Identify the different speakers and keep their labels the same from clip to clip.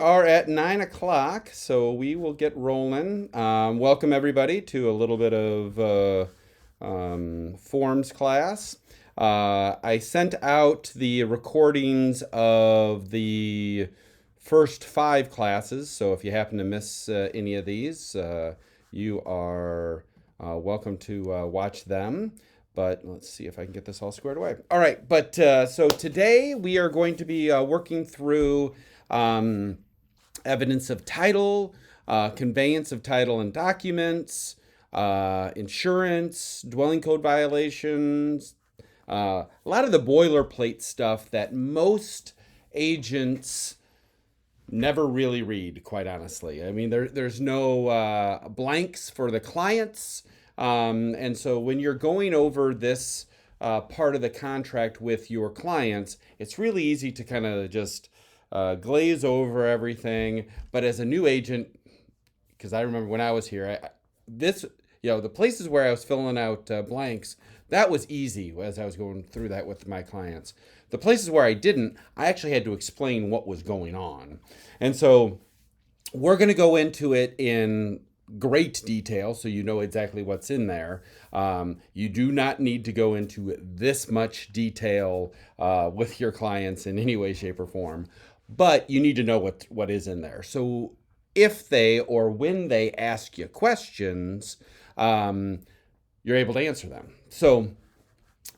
Speaker 1: are at 9 o'clock, so we will get rolling. Welcome everybody to a little bit of forms class. I sent out the recordings of the first 5 classes, so if you happen to miss any of these, you are welcome to watch them. But let's see if I can get this all squared away. All right, but so today we are going to be working through evidence of title, conveyance of title and documents, insurance, dwelling code violations, a lot of the boilerplate stuff that most agents never really read, quite honestly. I mean, there's no blanks for the clients. And so when you're going over this part of the contract with your clients, it's really easy to kind of just glaze over everything. But as a new agent, because I remember when I was here, the places where I was filling out blanks, that was easy as I was going through that with my clients. The places where I didn't, I actually had to explain what was going on. And so we're going to go into it in great detail so you know exactly what's in there. You do not need to go into this much detail with your clients in any way, shape, or form, but you need to know what is in there. So if they or when they ask you questions, you're able to answer them. So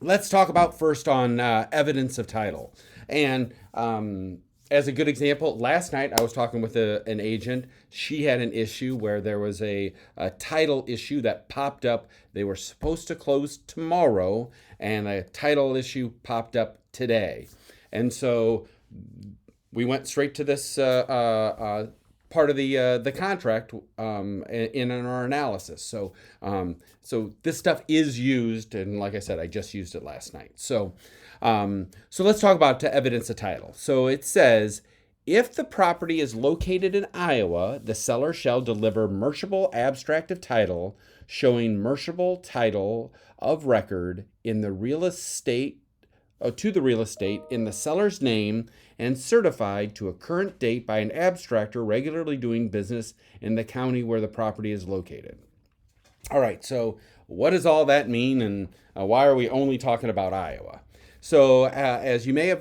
Speaker 1: let's talk about first on evidence of title. And as a good example, last night I was talking with an agent. She had an issue where there was a title issue that popped up. They were supposed to close tomorrow, and a title issue popped up today. And so we went straight to this part of the contract in our analysis. So this stuff is used, and like I said, I just used it last night. So let's talk about evidence of title. So it says, if the property is located in Iowa, the seller shall deliver merchantable abstract of title showing merchantable title of record in the real estate to the real estate in the seller's name and certified to a current date by an abstractor regularly doing business in the county where the property is located. All right, so what does all that mean, and why are we only talking about Iowa? So as you may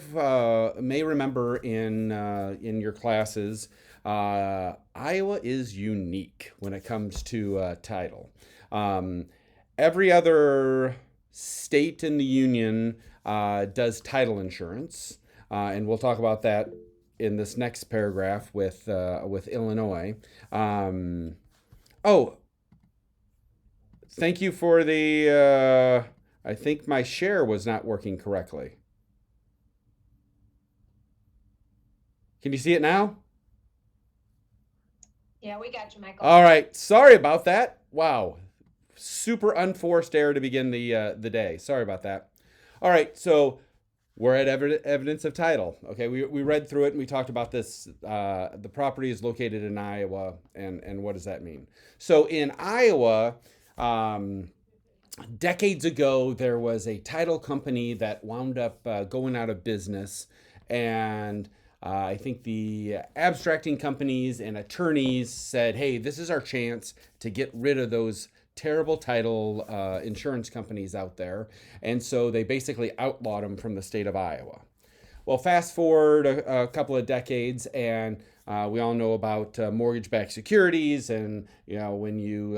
Speaker 1: remember in your classes, Iowa is unique when it comes to title. Every other state in the union does title insurance, and we'll talk about that in this next paragraph with Illinois. Oh, thank you for the. I think my share was not working correctly. Can you see it now?
Speaker 2: Yeah, we got you, Michael.
Speaker 1: All right. Sorry about that. Wow. Super unforced error to begin the day. Sorry about that. All right. So we're at evidence of title. Okay. We read through it and we talked about this. The property is located in Iowa, and what does that mean? So in Iowa, decades ago, there was a title company that wound up going out of business, and I think the abstracting companies and attorneys said, hey, this is our chance to get rid of those terrible title insurance companies out there. And so they basically outlawed them from the state of Iowa. Well, fast forward a couple of decades, and we all know about mortgage-backed securities, and when you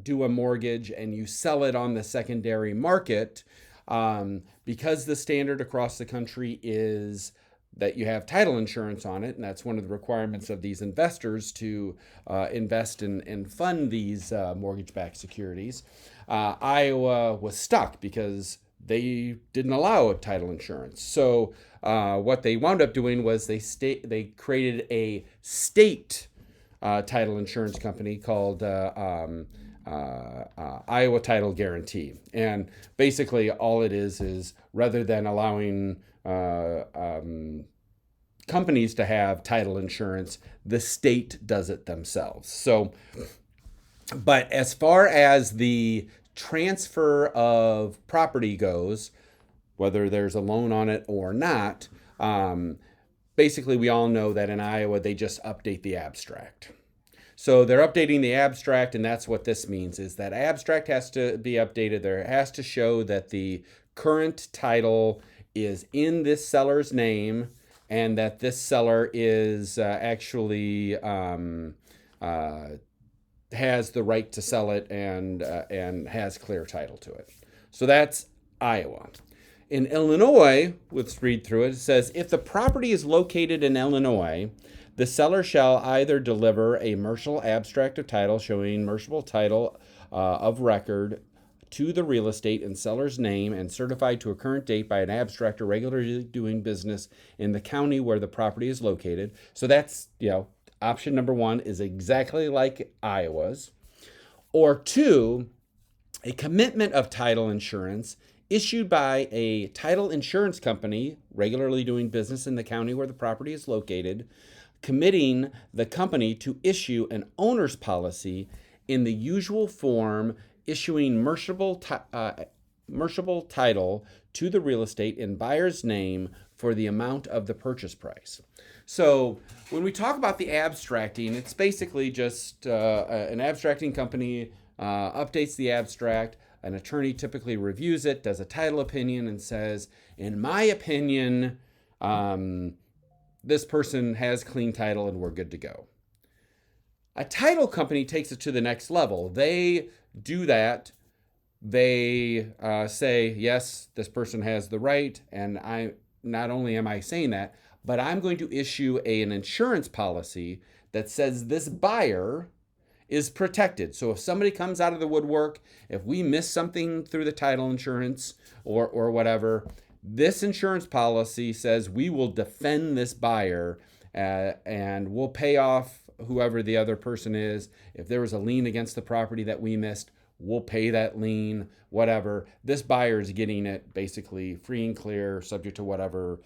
Speaker 1: do a mortgage and you sell it on the secondary market, because the standard across the country is that you have title insurance on it, and that's one of the requirements of these investors to invest and fund these mortgage-backed securities. Iowa was stuck because they didn't allow title insurance. So what they wound up doing was they created a state title insurance company called Iowa Title Guarantee. And basically all it is rather than allowing companies to have title insurance, the state does it themselves. So, but as far as the transfer of property goes, whether there's a loan on it or not, basically we all know that in Iowa they just update the abstract. So they're updating the abstract, and that's what this means, is that abstract has to be updated. There has to show that the current title is in this seller's name and that this seller is actually has the right to sell it and has clear title to it. So that's Iowa. In Illinois, let's read through it. It says, if the property is located in Illinois, the seller shall either deliver a martial abstract of title showing martial title of record to the real estate in seller's name and certified to a current date by an abstractor regularly doing business in the county where the property is located. So that's, option number one is exactly like Iowa's. Or two, a commitment of title insurance issued by a title insurance company regularly doing business in the county where the property is located, committing the company to issue an owner's policy in the usual form, issuing merciable title to the real estate in buyer's name for the amount of the purchase price. So when we talk about the abstracting, it's basically just an abstracting company updates the abstract. An attorney typically reviews it, does a title opinion, and says, in my opinion, this person has clean title and we're good to go. A title company takes it to the next level. They do that. They say, yes, this person has the right, and not only am I saying that, but I'm going to issue an insurance policy that says this buyer is protected. So if somebody comes out of the woodwork, if we miss something through the title insurance or whatever, this insurance policy says we will defend this buyer and we'll pay off whoever the other person is. If there was a lien against the property that we missed, we'll pay that lien, whatever. This buyer is getting it basically free and clear, subject to whatever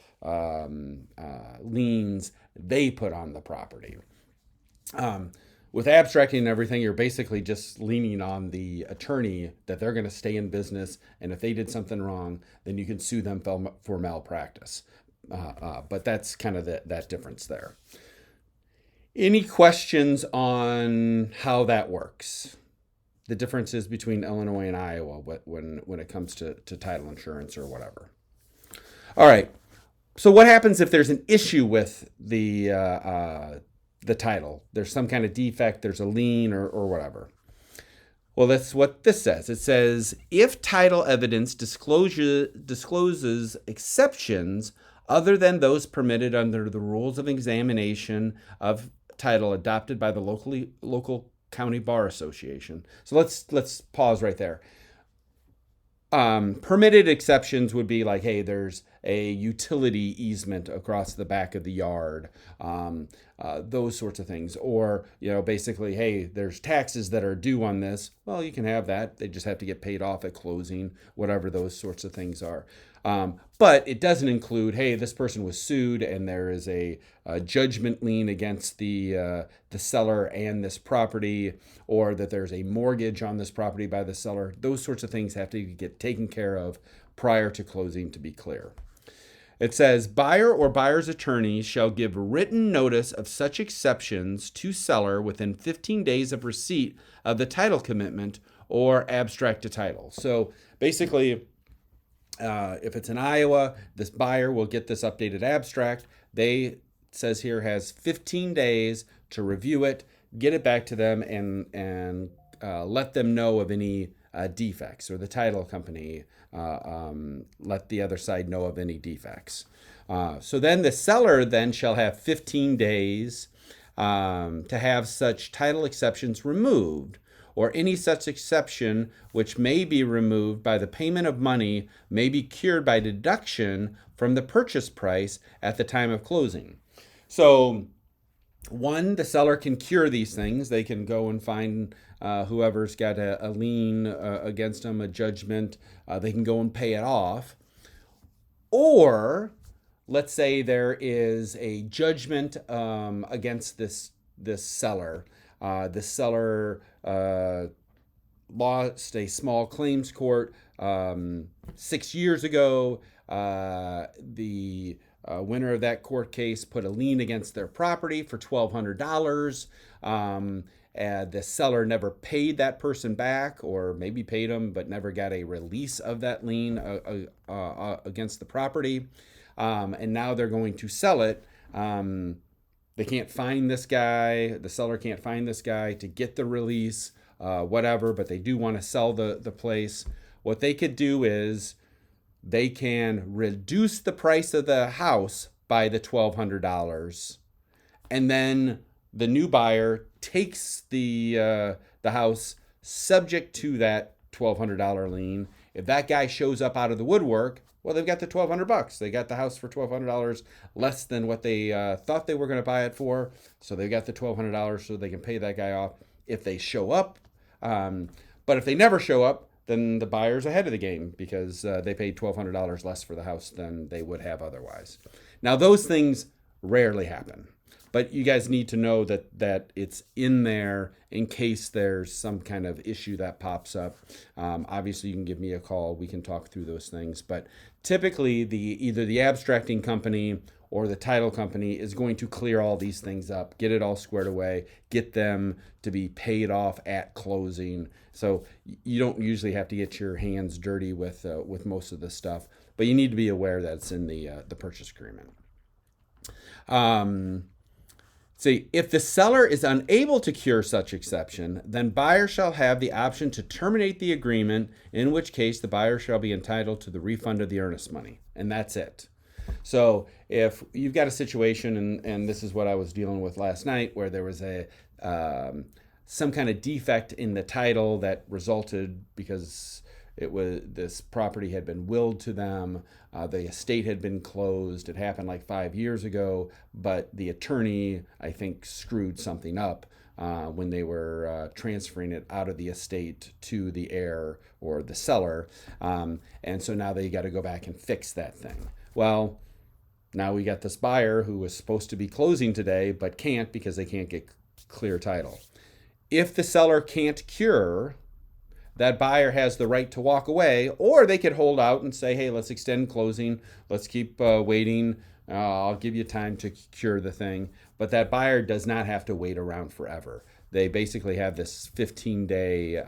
Speaker 1: liens they put on the property. With abstracting and everything, you're basically just leaning on the attorney that they're going to stay in business, and if they did something wrong, then you can sue them for malpractice. But that's kind of that difference there. Any questions on how that works? The differences between Illinois and Iowa when it comes to title insurance or whatever. All right. So what happens if there's an issue with the title? There's some kind of defect, there's a lien or whatever. Well, that's what this says. It says, if title evidence discloses exceptions other than those permitted under the rules of examination of title adopted by the local county bar association. So let's pause right there. Permitted exceptions would be like, hey, there's a utility easement across the back of the yard, those sorts of things. Or, basically, hey, there's taxes that are due on this. Well, you can have that. They just have to get paid off at closing, whatever those sorts of things are. But it doesn't include, hey, this person was sued and there is a judgment lien against the seller and this property, or that there's a mortgage on this property by the seller. Those sorts of things have to get taken care of prior to closing, to be clear. It says, buyer or buyer's attorney shall give written notice of such exceptions to seller within 15 days of receipt of the title commitment or abstract to title. So basically, if it's in Iowa, this buyer will get this updated abstract. It says here, has 15 days to review it, get it back to them, and let them know of any defects, or the title company let the other side know of any defects. So then the seller then shall have 15 days to have such title exceptions removed, or any such exception which may be removed by the payment of money may be cured by deduction from the purchase price at the time of closing. So one, the seller can cure these things. They can go and find whoever's got a lien against them, a judgment. They can go and pay it off. Or let's say there is a judgment against this seller. The seller lost a small claims court 6 years ago. The winner of that court case put a lien against their property for $1,200. And the seller never paid that person back, or maybe paid them but never got a release of that lien against the property. And now they're going to sell it. They can't find this guy. The seller can't find this guy to get the release, whatever, but they do want to sell the place. What they could do is they can reduce the price of the house by the $1,200, and then the new buyer takes the house subject to that $1,200 lien. If that guy shows up out of the woodwork, well, they've got the $1,200. They got the house for $1,200 less than what they thought they were going to buy it for. So they got the $1,200 so they can pay that guy off if they show up. But if they never show up, then the buyer's ahead of the game because they paid $1,200 less for the house than they would have otherwise. Now, those things rarely happen. But you guys need to know that it's in there in case there's some kind of issue that pops up. Obviously, you can give me a call. We can talk through those things. But typically, either the abstracting company or the title company is going to clear all these things up, get it all squared away, get them to be paid off at closing. So you don't usually have to get your hands dirty with most of this stuff. But you need to be aware that it's in the purchase agreement. See, if the seller is unable to cure such exception, then buyer shall have the option to terminate the agreement, in which case the buyer shall be entitled to the refund of the earnest money. And that's it. So if you've got a situation, and this is what I was dealing with last night, where there was some kind of defect in the title that resulted because this property had been willed to them. The estate had been closed. It happened like 5 years ago, but the attorney, I think, screwed something up when they were transferring it out of the estate to the heir or the seller. And so now they got to go back and fix that thing. Well, now we got this buyer who was supposed to be closing today, but can't because they can't get clear title. If the seller can't cure, that buyer has the right to walk away, or they could hold out and say, hey, let's extend closing. Let's keep waiting. I'll give you time to cure the thing. But that buyer does not have to wait around forever. They basically have this 15-day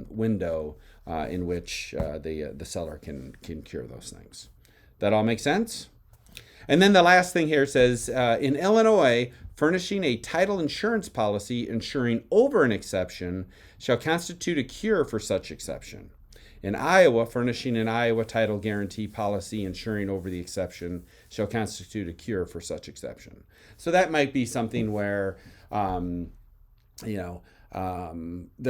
Speaker 1: window in which the seller can cure those things. That all make sense? And then the last thing here says, in Illinois, furnishing a title insurance policy insuring over an exception shall constitute a cure for such exception. In Iowa, furnishing an Iowa title guarantee policy insuring over the exception shall constitute a cure for such exception. So that might be something where, there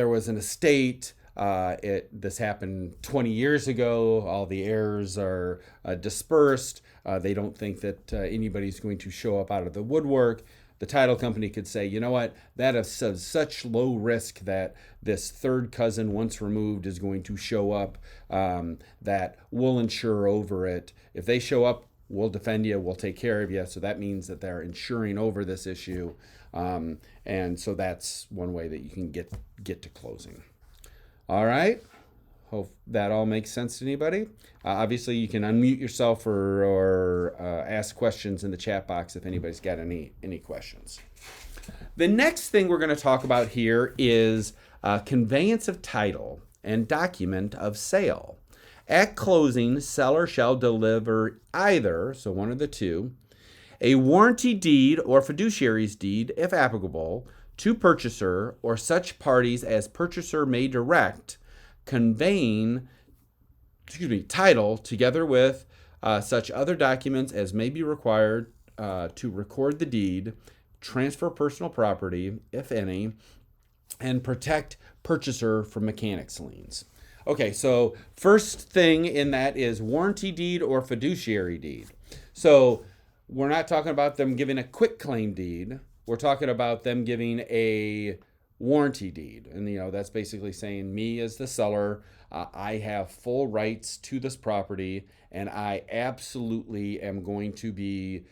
Speaker 1: was an estate. This happened 20 years ago. All the heirs are dispersed. They don't think that anybody's going to show up out of the woodwork. The title company could say, you know what, that is such low risk that this third cousin, once removed, is going to show up, that we'll insure over it. If they show up, we'll defend you, we'll take care of you. So that means that they're insuring over this issue. And so that's one way that you can get to closing. All right. Hope that all makes sense to anybody. Obviously, you can unmute yourself or ask questions in the chat box if anybody's got any questions. The next thing we're going to talk about here is conveyance of title and document of sale. At closing, seller shall deliver either, so one of the two, a warranty deed or fiduciary's deed, if applicable, to purchaser or such parties as purchaser may direct, conveying title together with such other documents as may be required to record the deed, transfer personal property, if any, and protect purchaser from mechanics liens. Okay, so first thing in that is warranty deed or fiduciary deed. So we're not talking about them giving a quick claim deed. We're talking about them giving a warranty deed. And, that's basically saying me as the seller, I have full rights to this property, and I absolutely am going to be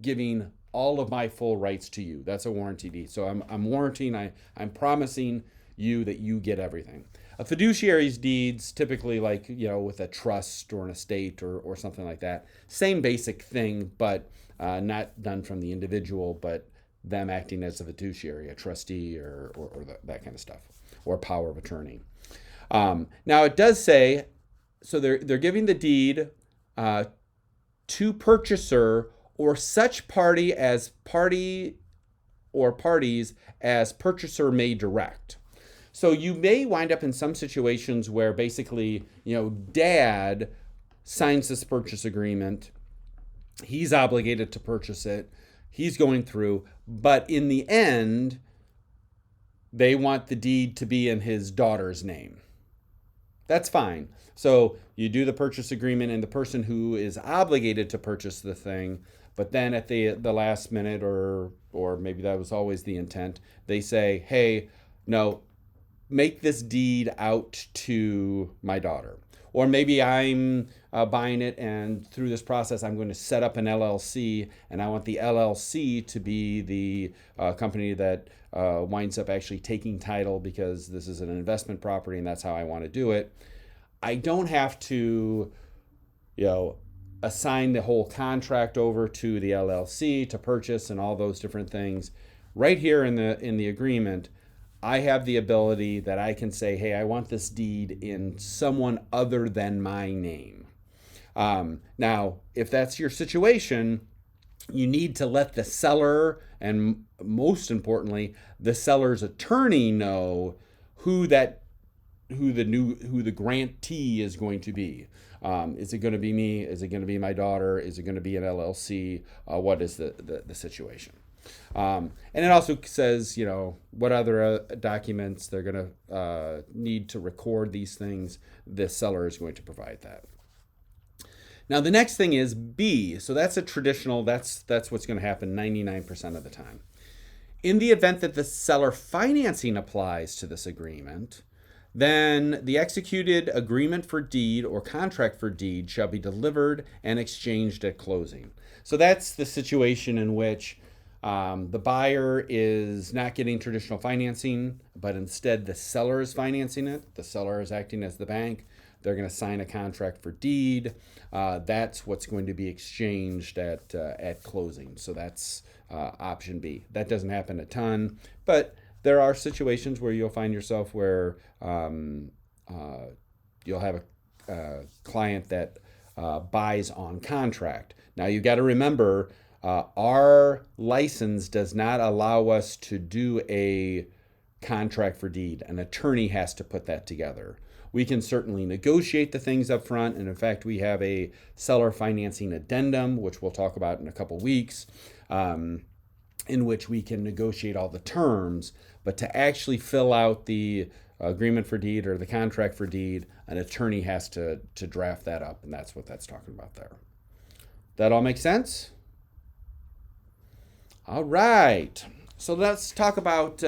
Speaker 1: giving all of my full rights to you. That's a warranty deed. So I'm warranting, I'm promising you that you get everything. A fiduciary's deeds, typically like, with a trust or an estate or something like that. Same basic thing, but not done from the individual, but them acting as a fiduciary, a trustee, or that kind of stuff, or power of attorney. Now it does say, so they're giving the deed to purchaser or such party or parties as purchaser may direct. So you may wind up in some situations where basically, dad signs this purchase agreement. He's obligated to purchase it. He's going through, but in the end, they want the deed to be in his daughter's name. That's fine. So you do the purchase agreement, and the person who is obligated to purchase the thing, but then at the last minute, or maybe that was always the intent, they say, hey, no, make this deed out to my daughter. Or maybe I'm buying it, and through this process, I'm going to set up an LLC, and I want the LLC to be the company that winds up actually taking title, because this is an investment property and that's how I want to do it. I don't have to, assign the whole contract over to the LLC to purchase and all those different things. Right here in the agreement, I have the ability that I can say, hey, I want this deed in someone other than my name. Now, if that's your situation, you need to let the seller, and most importantly, the seller's attorney, know who the grantee is going to be. Is it going to be me? Is it going to be my daughter? Is it going to be an LLC? What is the situation? And it also says, what other documents they're going to need to record these things. The seller is going to provide that. Now, the next thing is B. So that's a traditional, that's what's going to happen 99% of the time. In the event that the seller financing applies to this agreement, then the executed agreement for deed or contract for deed shall be delivered and exchanged at closing. So that's the situation in which the buyer is not getting traditional financing, but instead the seller is financing it. The seller is acting as the bank. They're going to sign a contract for deed. That's what's going to be exchanged at closing. So that's option B. That doesn't happen a ton, but there are situations where you'll find yourself where you'll have a client that buys on contract. Now you got to remember, our license does not allow us to do a contract for deed. An attorney has to put that together. We can certainly negotiate the things up front, and in fact, we have a seller financing addendum, which we'll talk about in a couple weeks, in which we can negotiate all the terms. But to actually fill out the agreement for deed or the contract for deed, an attorney has to draft that up, and that's what that's talking about there. That all makes sense? All right. So let's talk about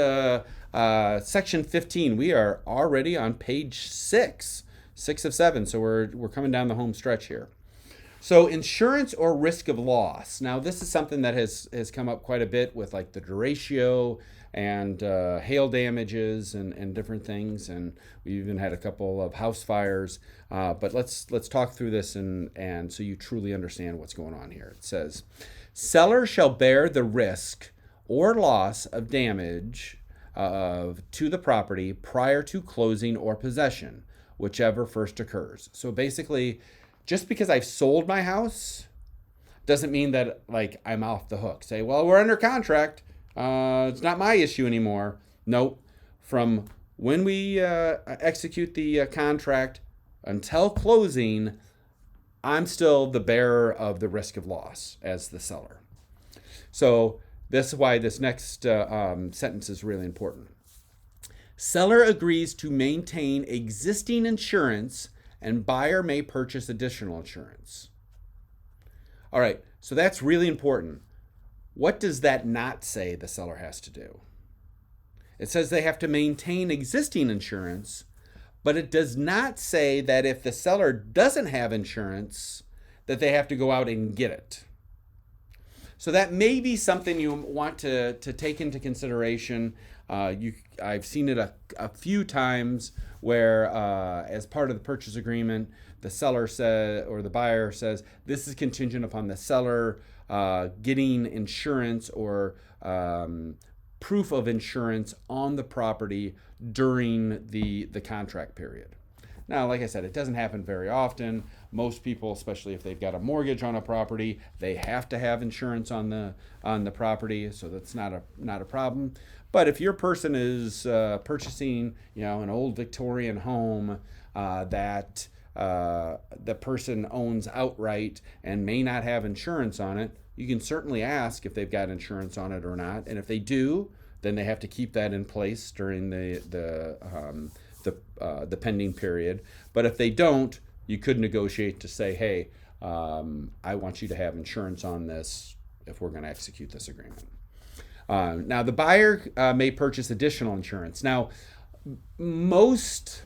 Speaker 1: section 15. We are already on page 6 of 7. So we're coming down the home stretch here. So insurance or risk of loss. Now this is something that has come up quite a bit with like the derecho and hail damages and different things, and we even had a couple of house fires. But let's talk through this and so you truly understand what's going on here. It says, seller shall bear the risk or loss of damage to the property prior to closing or possession, whichever first occurs. So basically, just because I've sold my house doesn't mean that like I'm off the hook. Say, well, we're under contract. It's not my issue anymore. Nope. From when we execute the contract until closing, I'm still the bearer of the risk of loss as the seller. So this is why this next sentence is really important. Seller agrees to maintain existing insurance, and buyer may purchase additional insurance. All right, so that's really important. What does that not say the seller has to do? It says they have to maintain existing insurance, but it does not say that if the seller doesn't have insurance, that they have to go out and get it. So that may be something you want to take into consideration. I've seen it a few times where, as part of the purchase agreement, the seller says, or the buyer says, this is contingent upon the seller getting insurance or proof of insurance on the property during the contract period. Now, like I said, it doesn't happen very often. Most people, especially if they've got a mortgage on a property, they have to have insurance on the property, so that's not a problem. But if your person is purchasing, an old Victorian home that the person owns outright and may not have insurance on it, you can certainly ask if they've got insurance on it or not. And if they do, then they have to keep that in place during the pending period. But if they don't, you could negotiate to say, hey, I want you to have insurance on this if we're going to execute this agreement. Now, the buyer may purchase additional insurance. Now, most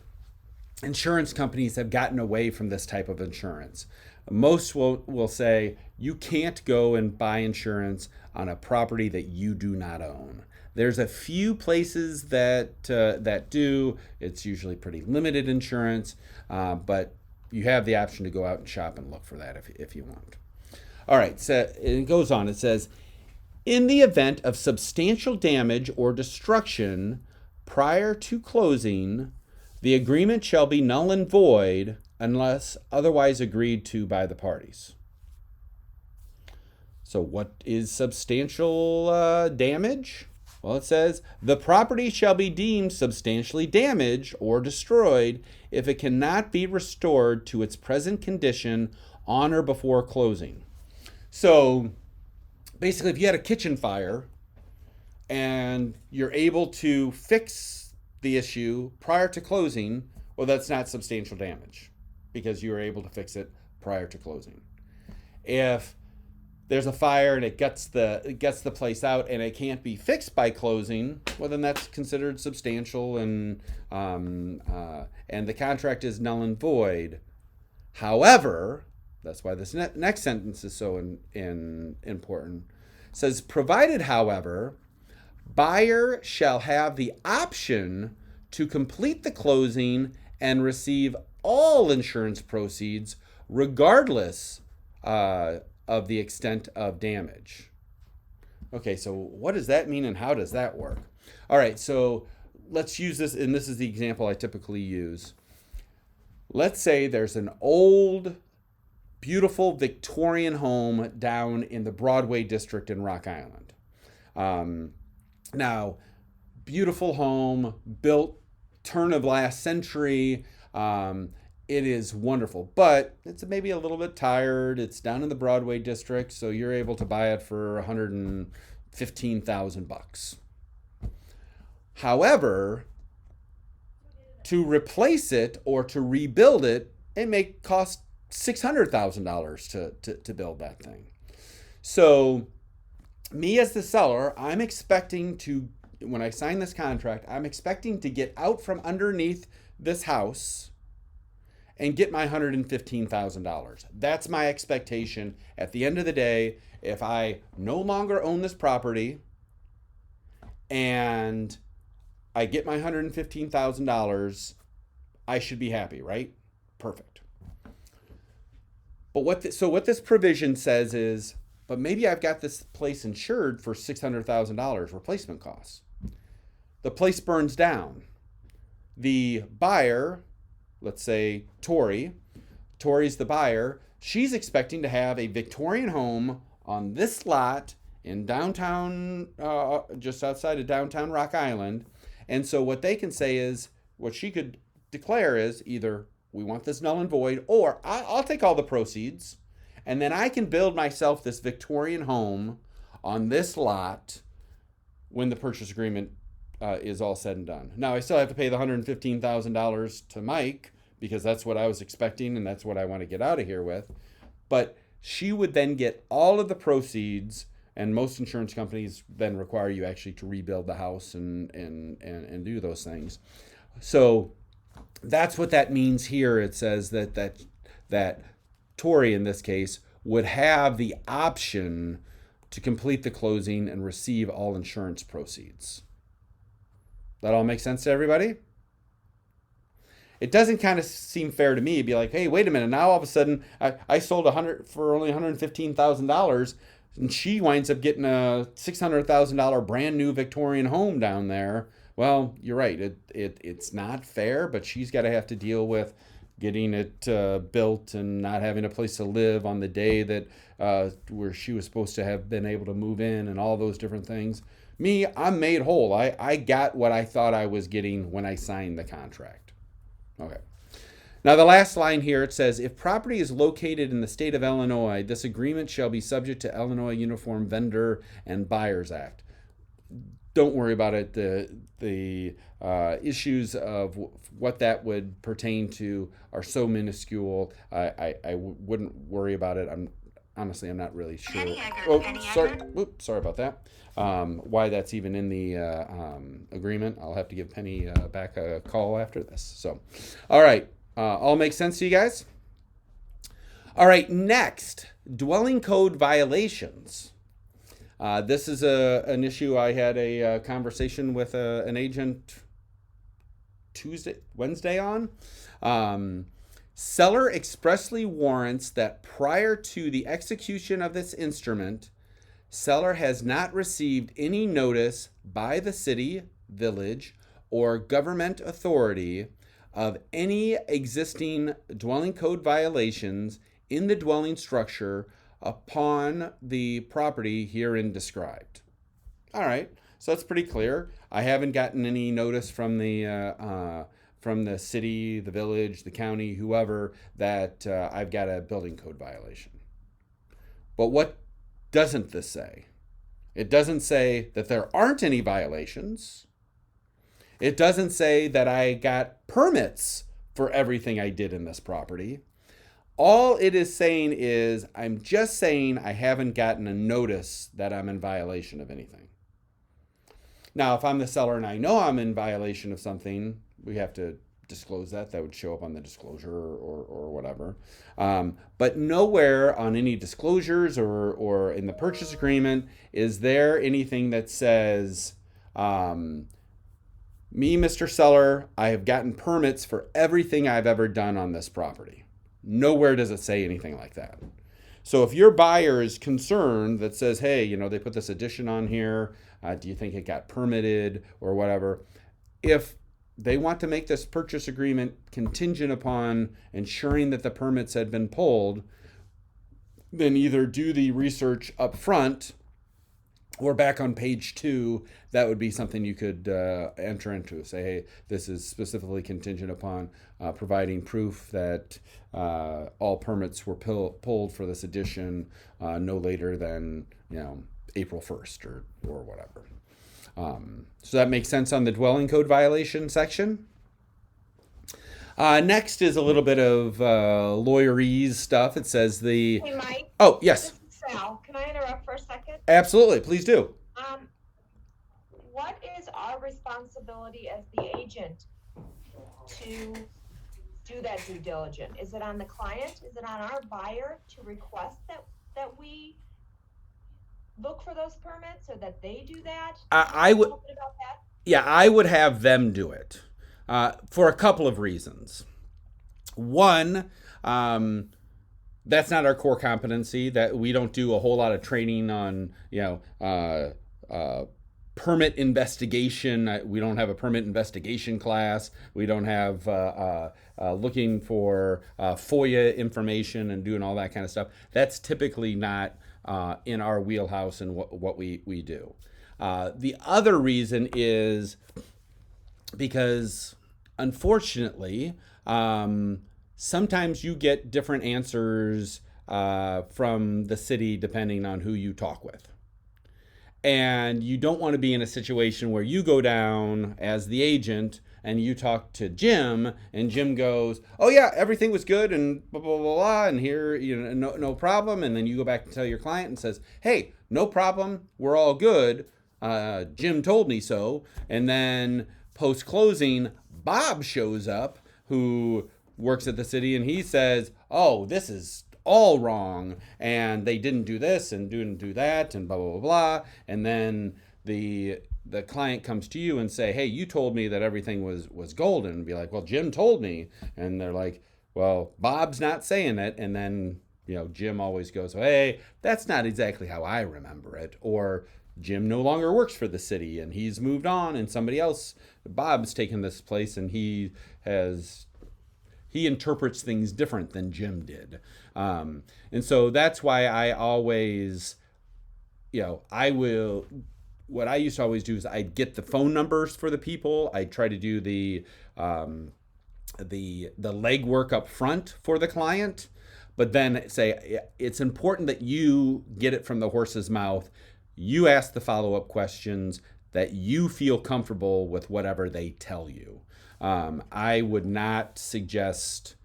Speaker 1: insurance companies have gotten away from this type of insurance. Most will say you can't go and buy insurance on a property that you do not own. There's a few places that do. It's usually pretty limited insurance, but you have the option to go out and shop and look for that if you want. All right, so it goes on. It says, in the event of substantial damage or destruction prior to closing, the agreement shall be null and void unless otherwise agreed to by the parties. So what is substantial damage? Well, it says, the property shall be deemed substantially damaged or destroyed if it cannot be restored to its present condition on or before closing. So basically, if you had a kitchen fire and you're able to fix the issue prior to closing, well, that's not substantial damage because you were able to fix it prior to closing. If there's a fire and it gets the place out and it can't be fixed by closing, well, then that's considered substantial, and the contract is null and void. However, that's why this next sentence is so important. It says, provided, however, buyer shall have the option to complete the closing and receive all insurance proceeds regardless of the extent of damage. Okay, so what does that mean and how does that work? All right, so let's use this, and this is the example I typically use. Let's say there's an old, beautiful Victorian home down in the Broadway district in Rock Island. Now, beautiful home, built turn of last century. It is wonderful, but it's maybe a little bit tired. It's down in the Broadway district, so you're able to buy it for $115,000. However, to replace it or to rebuild it, it may cost $600,000 to build that thing. So me as the seller, I'm expecting to, when I sign this contract, I'm expecting to get out from underneath this house and get my $115,000. That's my expectation at the end of the day. If I no longer own this property and I get my $115,000, I should be happy, right? Perfect. But what this provision says is, but maybe I've got this place insured for $600,000 replacement costs. The place burns down. The buyer, let's say Tori's the buyer, she's expecting to have a Victorian home on this lot in downtown, just outside of downtown Rock Island. And so what they can say is, what she could declare is either we want this null and void, or I'll take all the proceeds and then I can build myself this Victorian home on this lot when the purchase agreement is all said and done. Now, I still have to pay the $115,000 to Mike because that's what I was expecting and that's what I want to get out of here with. But she would then get all of the proceeds, and most insurance companies then require you actually to rebuild the house and do those things. So that's what that means here. It says that Tori, in this case, would have the option to complete the closing and receive all insurance proceeds. That all makes sense to everybody? It doesn't kind of seem fair to me to be like, hey, wait a minute, now all of a sudden I sold 100 for only $115,000, and she winds up getting a $600,000 brand new Victorian home down there. Well, you're right. It's not fair, but she's got to have to deal with getting it built and not having a place to live on the day that where she was supposed to have been able to move in and all those different things. Me, I'm made whole. I got what I thought I was getting when I signed the contract. Okay. Now, the last line here, it says, if property is located in the state of Illinois, this agreement shall be subject to Illinois Uniform Vendor and Buyers Act. Don't worry about it. The issues of what that would pertain to are so minuscule. I wouldn't worry about it. I'm not really sure. Sorry about that. Why that's even in the agreement. I'll have to give Penny back a call after this. So, all right. All makes sense to you guys? All right, next, dwelling code violations. This is an issue. I had a conversation with an agent Wednesday on. Seller expressly warrants that prior to the execution of this instrument, seller has not received any notice by the city, village, or government authority of any existing dwelling code violations in the dwelling structure upon the property herein described. All right, so that's pretty clear. I haven't gotten any notice from the city, the village, the county, whoever, that I've got a building code violation. But what doesn't this say? It doesn't say that there aren't any violations. It doesn't say that I got permits for everything I did in this property. All it is saying is, I'm just saying I haven't gotten a notice that I'm in violation of anything. Now, if I'm the seller and I know I'm in violation of something, we have to disclose that. That would show up on the disclosure or whatever. But nowhere on any disclosures or in the purchase agreement is there anything that says, me, Mr. Seller, I have gotten permits for everything I've ever done on this property. Nowhere does it say anything like that. So if your buyer is concerned that says, hey, they put this addition on here, do you think it got permitted or whatever? If they want to make this purchase agreement contingent upon ensuring that the permits had been pulled, then either do the research up front or back on page 2, that would be something you could enter into. Say, hey, this is specifically contingent upon providing proof that all permits were pulled for this addition no later than April 1st or whatever. So that makes sense on the dwelling code violation section. Next is a little bit of lawyerese stuff. It says
Speaker 2: Hey, Mike.
Speaker 1: Oh, yes.
Speaker 2: This is Sal. Can I interrupt for a second?
Speaker 1: Absolutely. Please do.
Speaker 2: What is our responsibility as the agent to do that due diligence? Is it on the client? Is it on our buyer to request that we look for those permits, or that they do that?
Speaker 1: I would.
Speaker 2: About that?
Speaker 1: Yeah, I would have them do it for a couple of reasons. One, that's not our core competency. That we don't do a whole lot of training on, permit investigation. We don't have a permit investigation class. We don't have looking for FOIA information and doing all that kind of stuff. That's typically not in our wheelhouse and what we do. The other reason is because, unfortunately, sometimes you get different answers from the city depending on who you talk with. And you don't want to be in a situation where you go down as the agent and you talk to Jim, and Jim goes, oh yeah, everything was good and blah, blah, blah, blah, and here, no problem. And then you go back and tell your client and says, hey, no problem, we're all good. Jim told me so. And then post-closing, Bob shows up, who works at the city, and he says, oh, this is all wrong, and they didn't do this and didn't do that and blah blah blah blah. And then the client comes to you and say, hey, you told me that everything was golden, and be like, well, Jim told me. And they're like, well, Bob's not saying it. And then Jim always goes, hey, that's not exactly how I remember it. Or Jim no longer works for the city and he's moved on, and somebody else, Bob's taken this place, and he interprets things different than Jim did. And so that's why I always, what I used to always do is I'd get the phone numbers for the people. I'd try to do the legwork up front for the client, but then say it's important that you get it from the horse's mouth. You ask the follow-up questions, that you feel comfortable with whatever they tell you. I would not suggest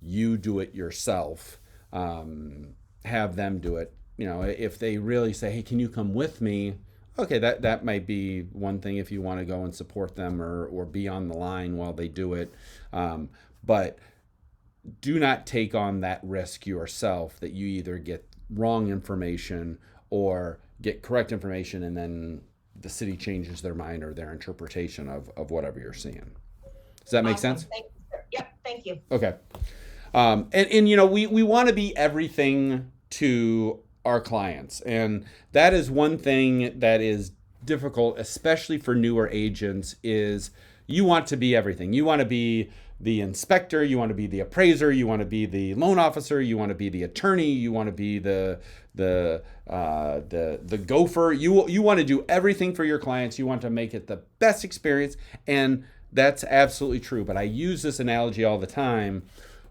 Speaker 1: you do it yourself. Have them do it. If they really say, hey, can you come with me? Okay, that might be one thing if you want to go and support them or be on the line while they do it. But do not take on that risk yourself, that you either get wrong information or get correct information and then the city changes their mind or their interpretation of whatever you're seeing. Does that make sense?
Speaker 2: Thank you, sir. Yep, thank you.
Speaker 1: Okay. We want to be everything to our clients. And that is one thing that is difficult, especially for newer agents, is you want to be everything. You want to be the inspector, you want to be the appraiser, you want to be the loan officer, you want to be the attorney, you want to be the gopher. You want to do everything for your clients. You want to make it the best experience, and that's absolutely true. But I use this analogy all the time.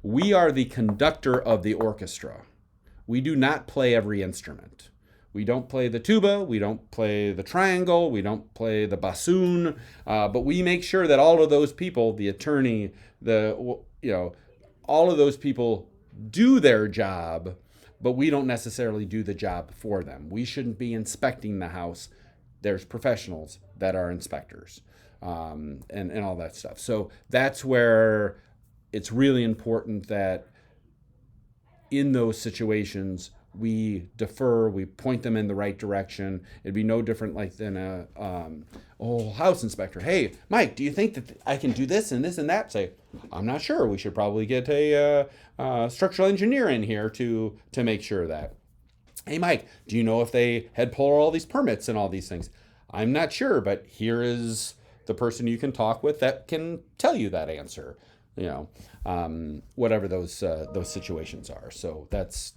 Speaker 1: We are the conductor of the orchestra. We do not play every instrument. We don't play the tuba, we don't play the triangle, we don't play the bassoon, but we make sure that all of those people, the attorney, all of those people do their job, but we don't necessarily do the job for them. We shouldn't be inspecting the house. There's professionals that are inspectors, and all that stuff. So that's where it's really important that in those situations, we defer, we point them in the right direction. It'd be no different like than a house inspector. Hey, Mike, do you think that I can do this and this and that? Say, I'm not sure. We should probably get a structural engineer in here to make sure of that. Hey, Mike, do you know if they had pulled all these permits and all these things? I'm not sure, but here is the person you can talk with that can tell you that answer. Whatever those situations are. So that's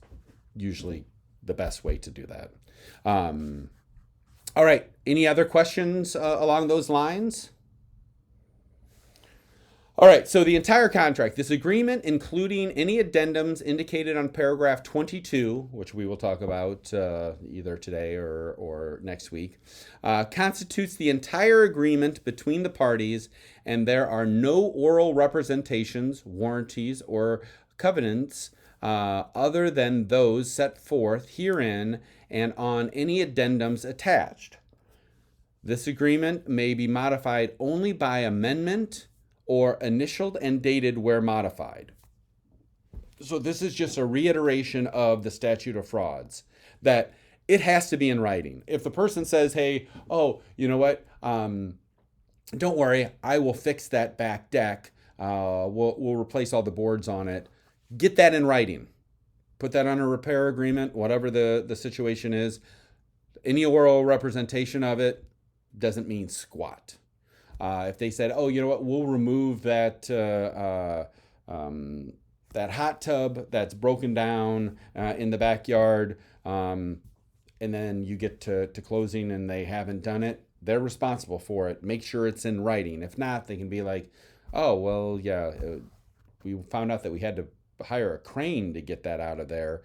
Speaker 1: usually the best way to do that. All right. Any other questions along those lines? All right. So the entire contract, this agreement, including any addendums indicated on paragraph 22, which we will talk about either today or next week, constitutes the entire agreement between the parties, and there are no oral representations, warranties, or covenants other than those set forth herein and on any addendums attached. This agreement may be modified only by amendment or initialed and dated where modified. So this is just a reiteration of the statute of frauds, that it has to be in writing. If the person says, hey, you know what, don't worry, I will fix that back deck, we'll replace all the boards on it, get that in writing. Put that on a repair agreement, whatever the situation is. Any oral representation of it doesn't mean squat. If they said, you know what, we'll remove that hot tub that's broken down in the backyard, and then you get to closing and they haven't done it, they're responsible for it. Make sure it's in writing. If not, they can be like, we found out that we had to hire a crane to get that out of there,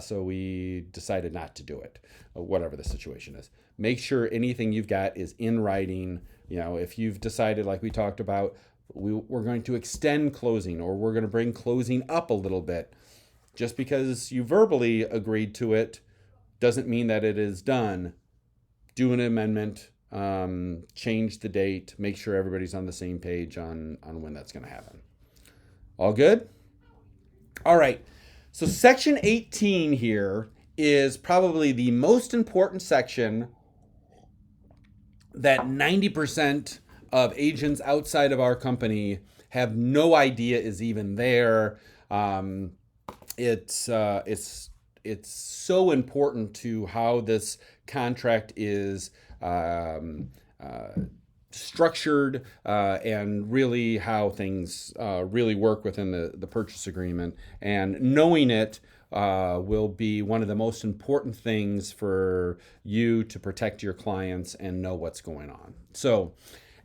Speaker 1: so we decided not to do it, whatever the situation is. Make sure anything you've got is in writing. If you've decided, like we talked about, we're going to extend closing, or we're going to bring closing up a little bit, just because you verbally agreed to it doesn't mean that it is done. Do an amendment, change the date, make sure everybody's on the same page on when that's going to happen. All good? All right. So section 18 here is probably the most important section that 90% of agents outside of our company have no idea is even there. Um, it's so important to how this contract is structured, and really how things really work within the purchase agreement. And knowing it will be one of the most important things for you to protect your clients and know what's going on. So,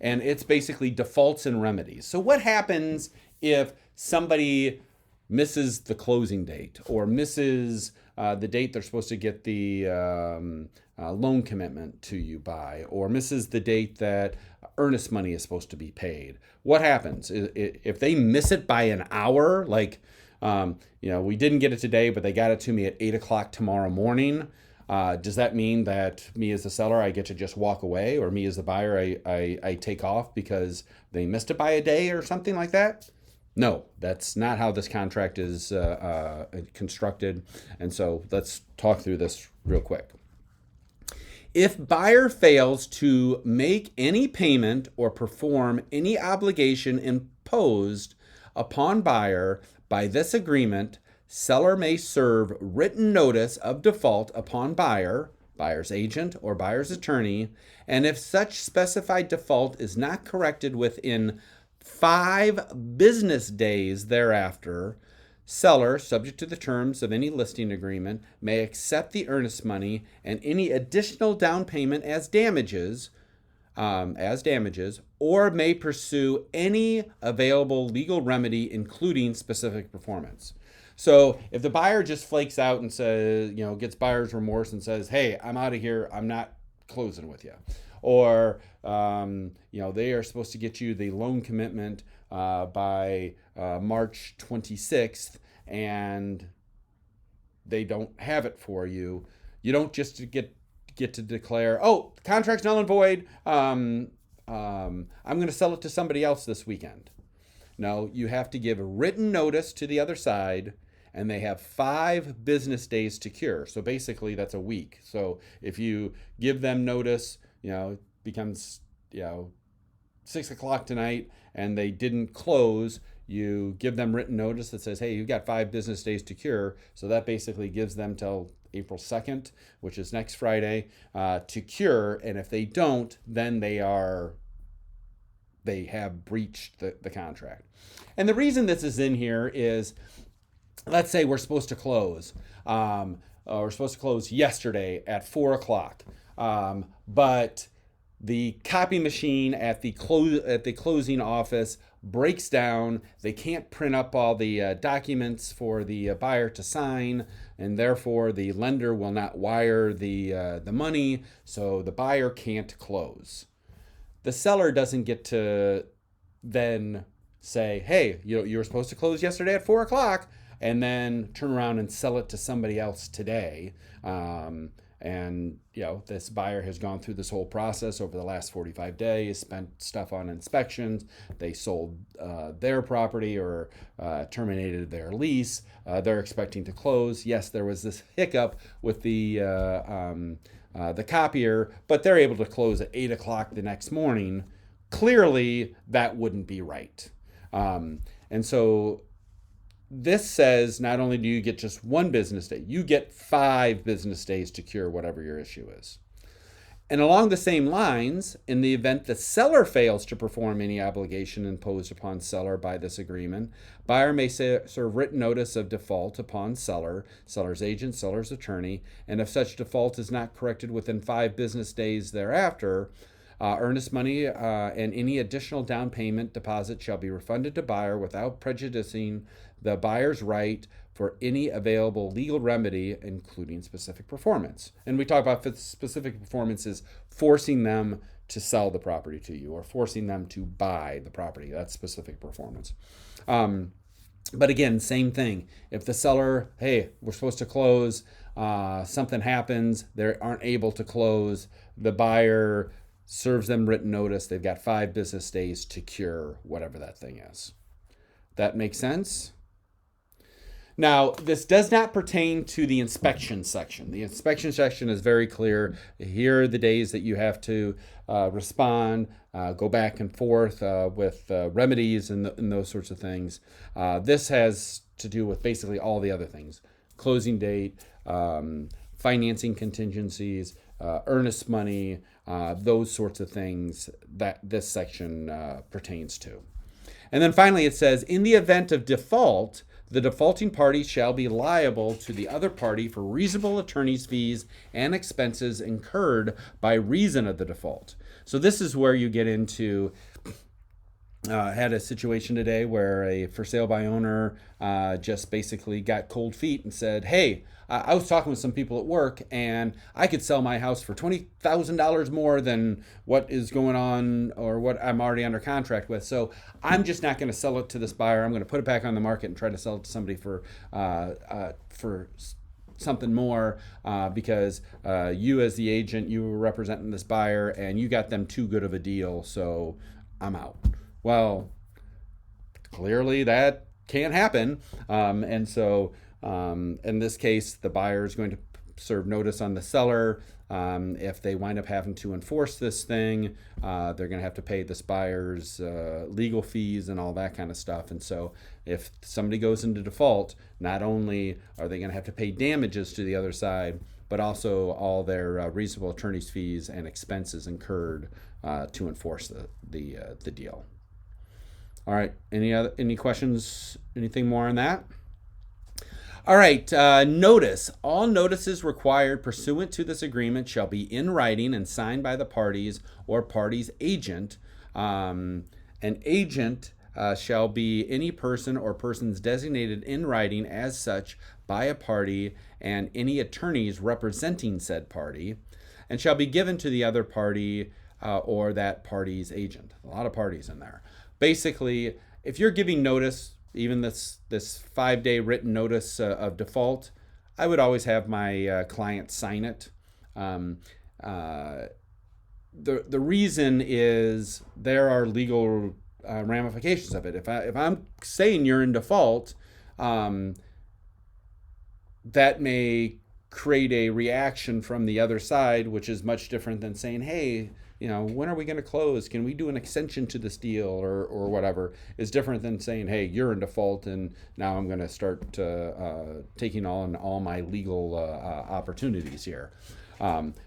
Speaker 1: and it's basically defaults and remedies. So, what happens if somebody misses the closing date or misses the date they're supposed to get the loan commitment to you by, or misses the date that earnest money is supposed to be paid? What happens if they miss it by an hour? Like, we didn't get it today, but they got it to me at 8 o'clock tomorrow morning. Does that mean that me as the seller, I get to just walk away, or me as the buyer, I take off because they missed it by a day or something like that? No, that's not how this contract is constructed. And so let's talk through this real quick. If buyer fails to make any payment or perform any obligation imposed upon buyer by this agreement, seller may serve written notice of default upon buyer, buyer's agent, or buyer's attorney, and if such specified default is not corrected within 5 business days thereafter, seller, subject to the terms of any listing agreement, may accept the earnest money and any additional down payment as damages, or may pursue any available legal remedy, including specific performance. So if the buyer just flakes out and says, gets buyer's remorse and says, "Hey, I'm out of here. I'm not closing with you," or they are supposed to get you the loan commitment by March 26th, and they don't have it for you, you don't just get to declare, "Oh, the contract's null and void. I'm going to sell it to somebody else this weekend." No, you have to give a written notice to the other side, and they have 5 business days to cure. So basically, that's a week. So if you give them notice, it becomes 6 o'clock tonight, and they didn't close. You give them written notice that says, "Hey, you've got 5 business days to cure." So that basically gives them till April 2nd, which is next Friday, to cure. And if they don't, then they have breached the contract. And the reason this is in here is, let's say we're supposed to close. We're supposed to close yesterday at 4 o'clock. But the copy machine at the closing office breaks down. They can't print up all the documents for the buyer to sign, and therefore the lender will not wire the money, so the buyer can't close. The seller doesn't get to then say, "Hey, you were supposed to close yesterday at 4 o'clock, and then turn around and sell it to somebody else today." And this buyer has gone through this whole process over the last 45 days, spent stuff on inspections. They sold their property or terminated their lease. They're expecting to close. Yes, there was this hiccup with the copier, but they're able to close at 8 o'clock the next morning. Clearly, that wouldn't be right. And so this says not only do you get just 1 business day, you get 5 business days to cure whatever your issue is. And along the same lines, in the event the seller fails to perform any obligation imposed upon seller by this agreement, buyer may serve written notice of default upon seller, seller's agent, seller's attorney, and if such default is not corrected within 5 business days thereafter, earnest money and any additional down payment deposit shall be refunded to buyer without prejudicing the buyer's right for any available legal remedy, including specific performance. And we talk about specific performance is forcing them to sell the property to you or forcing them to buy the property. That's specific performance. But again, same thing. If the seller, "Hey, we're supposed to close, something happens, they aren't able to close," the buyer serves them written notice. They've got 5 business days to cure whatever that thing is. That makes sense? Now, this does not pertain to the inspection section. The inspection section is very clear. Here are the days that you have to respond, go back and forth with remedies and those sorts of things. This has to do with basically all the other things: closing date, financing contingencies, earnest money, those sorts of things that this section pertains to. And then finally, it says, in the event of default, the defaulting party shall be liable to the other party for reasonable attorney's fees and expenses incurred by reason of the default. So this is where you get into, had a situation today where a for sale by owner just basically got cold feet and said, hey, I was talking with some people at work and I could sell my house for $20,000 more than what is going on or what I'm already under contract with. So I'm just not going to sell it to this buyer. I'm going to put it back on the market and try to sell it to somebody for something more because you as the agent, you were representing this buyer and you got them too good of a deal. So I'm out. Well, clearly that can't happen. And so in this case, the buyer is going to serve notice on the seller. If they wind up having to enforce this thing, they're going to have to pay this buyer's legal fees and all that kind of stuff. And so if somebody goes into default, not only are they going to have to pay damages to the other side, but also all their reasonable attorney's fees and expenses incurred to enforce the deal. All right. Any questions? Anything more on that? All right. Notice. All notices required pursuant to this agreement shall be in writing and signed by the parties or party's agent. An agent shall be any person or persons designated in writing as such by a party and any attorneys representing said party, and shall be given to the other party or that party's agent. A lot of parties in there. Basically, if you're giving notice, even this 5-day written notice of default, I would always have my client sign it. The reason is there are legal ramifications of it. If I'm saying you're in default, that may create a reaction from the other side, which is much different than saying, hey, when are we going to close? Can we do an extension to this deal or whatever? Is different than saying, hey, you're in default and now I'm going to start taking on all my legal opportunities here.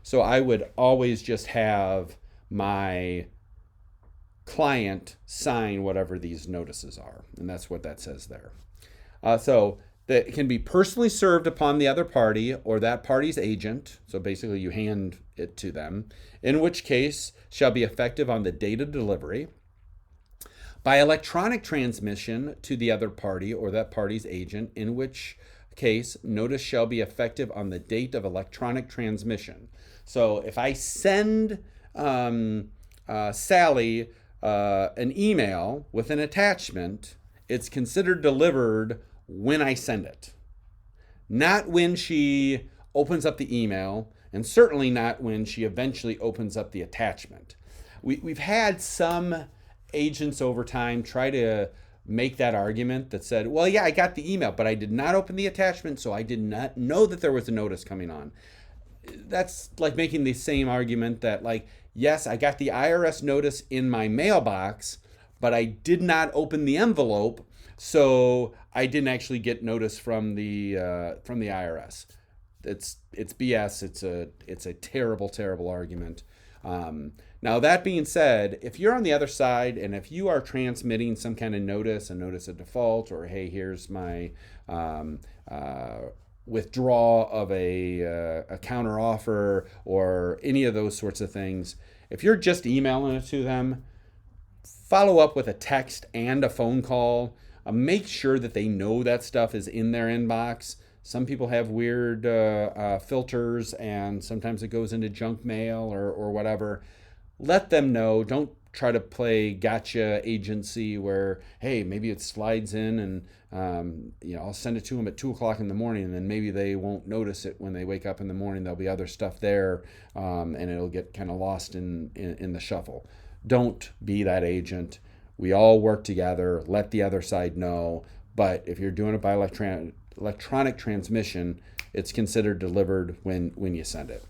Speaker 1: So I would always just have my client sign whatever these notices are. And that's what that says there. So that can be personally served upon the other party or that party's agent. So basically you hand it to them, in which case shall be effective on the date of delivery. By electronic transmission to the other party or that party's agent, in which case notice shall be effective on the date of electronic transmission. So if I send Sally an email with an attachment, it's considered delivered when I send it, not when she opens up the email, and certainly not when she eventually opens up the attachment. We've had some agents over time try to make that argument that said, well, yeah, I got the email, but I did not open the attachment, so I did not know that there was a notice coming on. That's like making the same argument that, like, yes, I got the IRS notice in my mailbox, but I did not open the envelope, so I didn't actually get notice from the IRS. It's BS. It's a terrible, terrible argument. Now that being said, if you're on the other side and if you are transmitting some kind of notice, a notice of default, or hey, here's my withdrawal of a counter offer, or any of those sorts of things, if you're just emailing it to them, follow up with a text and a phone call. Make sure that they know that stuff is in their inbox. Some people have weird filters, and sometimes it goes into junk mail or whatever. Let them know. Don't try to play gotcha agency where, hey, maybe it slides in and I'll send it to them at 2 o'clock in the morning, and then maybe they won't notice it when they wake up in the morning. There'll be other stuff there, and it'll get kind of lost in the shuffle. Don't be that agent. We all work together. Let the other side know. But if you're doing it by electronic transmission, it's considered delivered when you send it.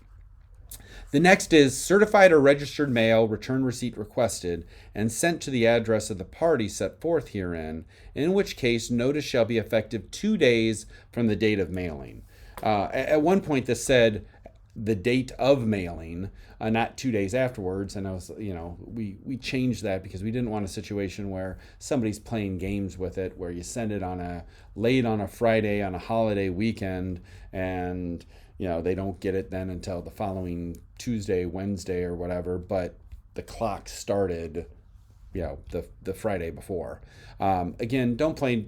Speaker 1: The next is certified or registered mail, return receipt requested, and sent to the address of the party set forth herein, in which case notice shall be effective 2 days from the date of mailing. At one point, this said the date of mailing, not 2 days afterwards. And I was, we changed that because we didn't want a situation where somebody's playing games with it, where you send it late on a Friday on a holiday weekend, and they don't get it then until the following Tuesday, Wednesday, or whatever, but the clock started, the Friday before. Again, don't play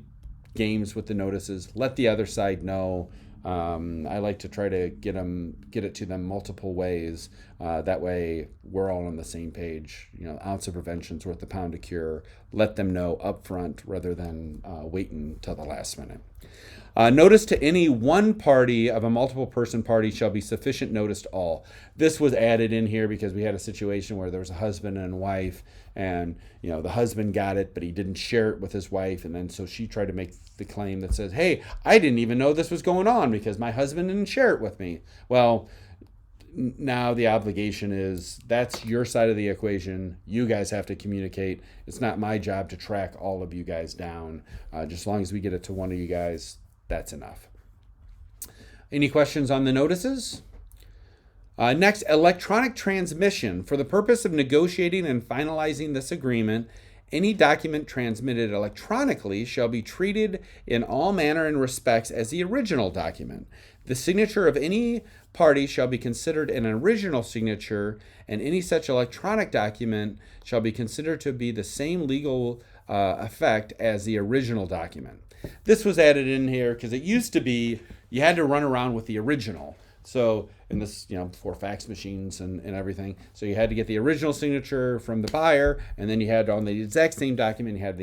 Speaker 1: games with the notices. Let the other side know. I like to try to get it to them multiple ways. That way we're all on the same page. Ounce of prevention's worth a pound of cure. Let them know up front rather than waiting till the last minute. Notice to any one party of a multiple person party shall be sufficient notice to all. This was added in here because we had a situation where there was a husband and wife, and the husband got it, but he didn't share it with his wife, and then so she tried to make the claim that says, hey, I didn't even know this was going on because my husband didn't share it with me. Well, now the obligation is that's your side of the equation. You guys have to communicate. It's not my job to track all of you guys down. Just as long as we get it to one of you guys, that's enough. Any questions on the notices? Next, electronic transmission. For the purpose of negotiating and finalizing this agreement, any document transmitted electronically shall be treated in all manner and respects as the original document. The signature of any party shall be considered an original signature, and any such electronic document shall be considered to be the same legal effect as the original document. This was added in here because it used to be you had to run around with the original. So in this, before fax machines and everything. So you had to get the original signature from the buyer, and then you had on the exact same document, you had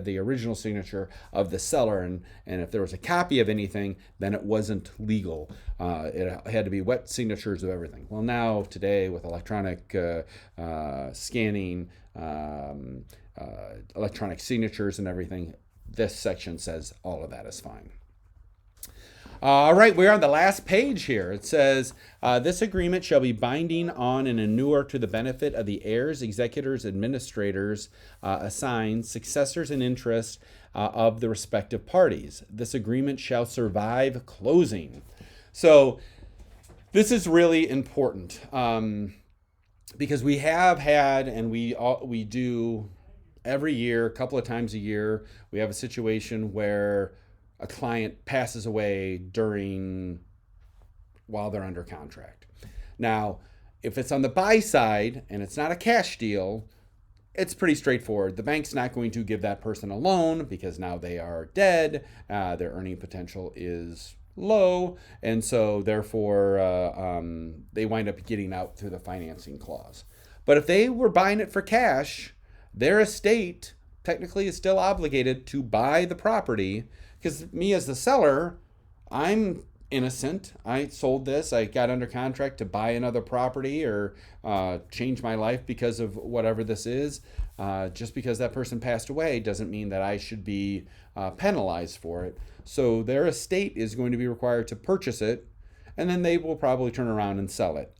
Speaker 1: the original signature of the seller. And if there was a copy of anything, then it wasn't legal. It had to be wet signatures of everything. Well, now today with electronic scanning, electronic signatures and everything, this section says all of that is fine. All right, we're on the last page here. It says, this agreement shall be binding on and inure to the benefit of the heirs, executors, administrators, assigned, successors in interest of the respective parties. This agreement shall survive closing. So this is really important because we have had, and we do every year, a couple of times a year, we have a situation where a client passes away while they're under contract. Now, if it's on the buy side and it's not a cash deal, it's pretty straightforward. The bank's not going to give that person a loan because now they are dead. Their earning potential is low, and so therefore they wind up getting out through the financing clause. But if they were buying it for cash, their estate technically is still obligated to buy the property. Because me as the seller, I'm innocent. I sold this. I got under contract to buy another property or change my life because of whatever this is. Just because that person passed away doesn't mean that I should be penalized for it. So their estate is going to be required to purchase it, and then they will probably turn around and sell it.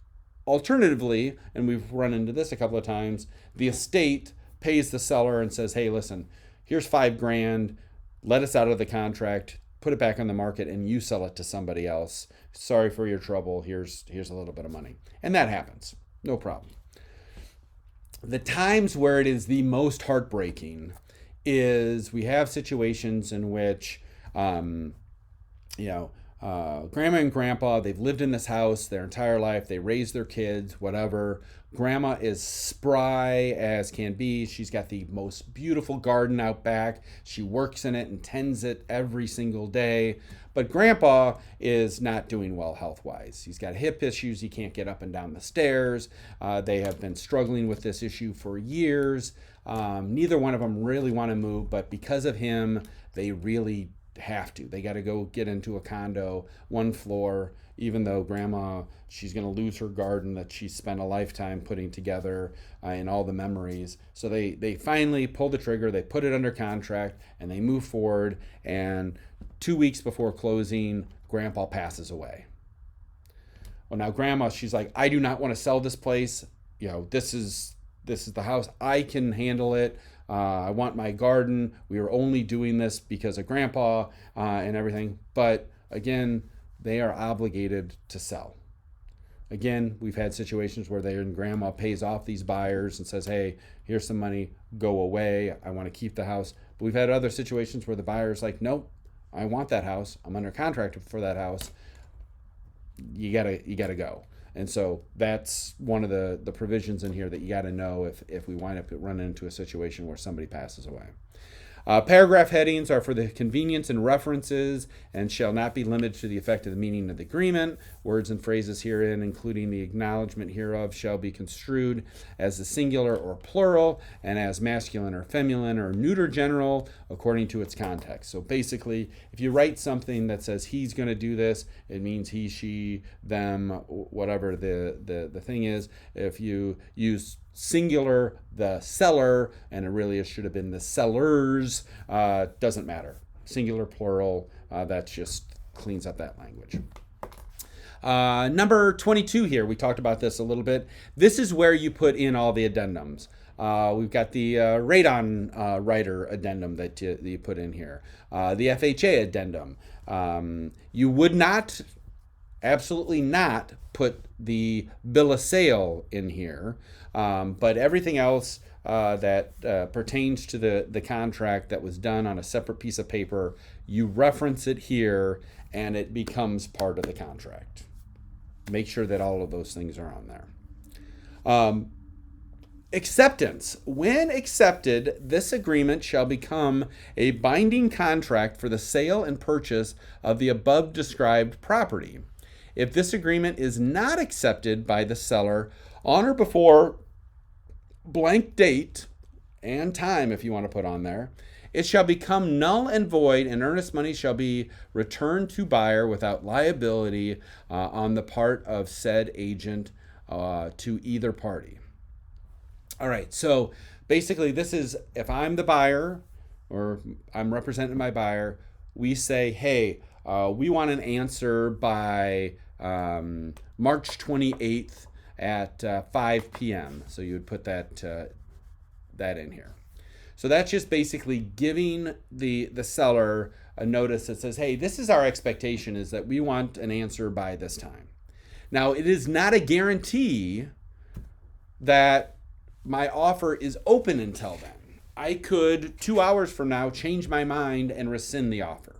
Speaker 1: Alternatively, and we've run into this a couple of times, the estate pays the seller and says, hey, listen, here's $5,000. Let us out of the contract, put it back on the market, and you sell it to somebody else. Sorry for your trouble. Here's a little bit of money. And that happens. No problem. The times where it is the most heartbreaking is we have situations in which, grandma and grandpa, they've lived in this house their entire life. They raised their kids, whatever. Grandma is spry as can be. She's got the most beautiful garden out back. She works in it and tends it every single day. But grandpa is not doing well health-wise. He's got hip issues. He can't get up and down the stairs. They have been struggling with this issue for years. Neither one of them really want to move, but because of him, they really have to. They got to go get into a condo, one floor, even though grandma, she's going to lose her garden that she spent a lifetime putting together and all the memories. So they finally pull the trigger, they put it under contract, and they move forward. And 2 weeks before closing, grandpa passes away. Well, now grandma, she's like, I do not want to sell this place. This is the house. I can handle it. I want my garden. We are only doing this because of grandpa and everything. But again, they are obligated to sell. Again, we've had situations where grandma pays off these buyers and says, hey, here's some money, go away. I want to keep the house. But we've had other situations where the buyer's like, nope, I want that house. I'm under contract for that house. You gotta go. And so that's one of the provisions in here that you got to know if we wind up running into a situation where somebody passes away. Paragraph headings are for the convenience and references and shall not be limited to the effect of the meaning of the agreement. Words and phrases herein, including the acknowledgement hereof, shall be construed as the singular or plural and as masculine or feminine or neuter general according to its context. So basically, if you write something that says he's going to do this, it means he, she, them, whatever the thing is. If you use singular, the seller, and it really should have been the sellers, doesn't matter. Singular, plural, that just cleans up that language. Number 22 here, we talked about this a little bit. This is where you put in all the addendums. We've got the radon writer addendum that you put in here. The FHA addendum. You would not, absolutely not, put the bill of sale in here. But everything else that pertains to the contract that was done on a separate piece of paper, you reference it here and it becomes part of the contract. Make sure that all of those things are on there. Acceptance. When accepted, this agreement shall become a binding contract for the sale and purchase of the above described property. If this agreement is not accepted by the seller on or before blank date and time, if you want to put on there, it shall become null and void, and earnest money shall be returned to buyer without liability on the part of said agent to either party. All right, so basically this is, if I'm the buyer or I'm representing my buyer, we say, hey, we want an answer by March 28th at 5 p.m. So you would put that in here. So that's just basically giving the seller a notice that says, hey, this is our expectation, is that we want an answer by this time. Now, it is not a guarantee that my offer is open until then. I could 2 hours from now change my mind and rescind the offer.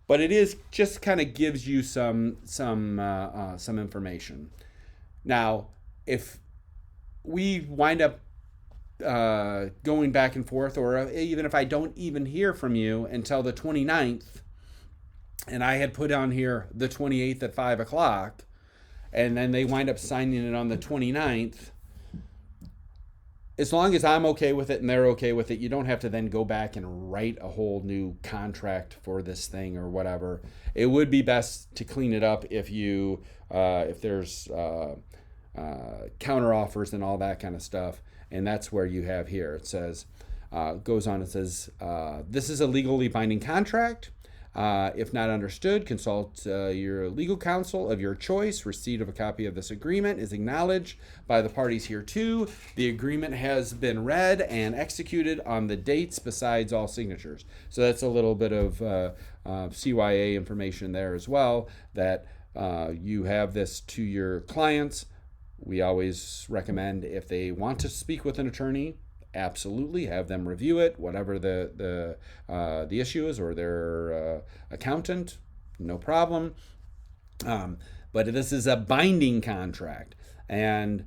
Speaker 1: But it is just kind of gives you some information. Now, if we wind up going back and forth, or even if I don't even hear from you until the 29th, and I had put on here the 28th at 5 o'clock, and then they wind up signing it on the 29th, as long as I'm okay with it and they're okay with it, you don't have to then go back and write a whole new contract for this thing or whatever. It would be best to clean it up if there's counter offers and all that kind of stuff. And that's where you have here. It says, goes on, it says, this is a legally binding contract. If not understood, consult your legal counsel of your choice. Receipt of a copy of this agreement is acknowledged by the parties hereto. The agreement has been read and executed on the dates besides all signatures. So that's a little bit of CYA information there as well, that you have this to your clients. We always recommend, if they want to speak with an attorney, absolutely have them review it, whatever the issue is, or their accountant, no problem. But this is a binding contract, and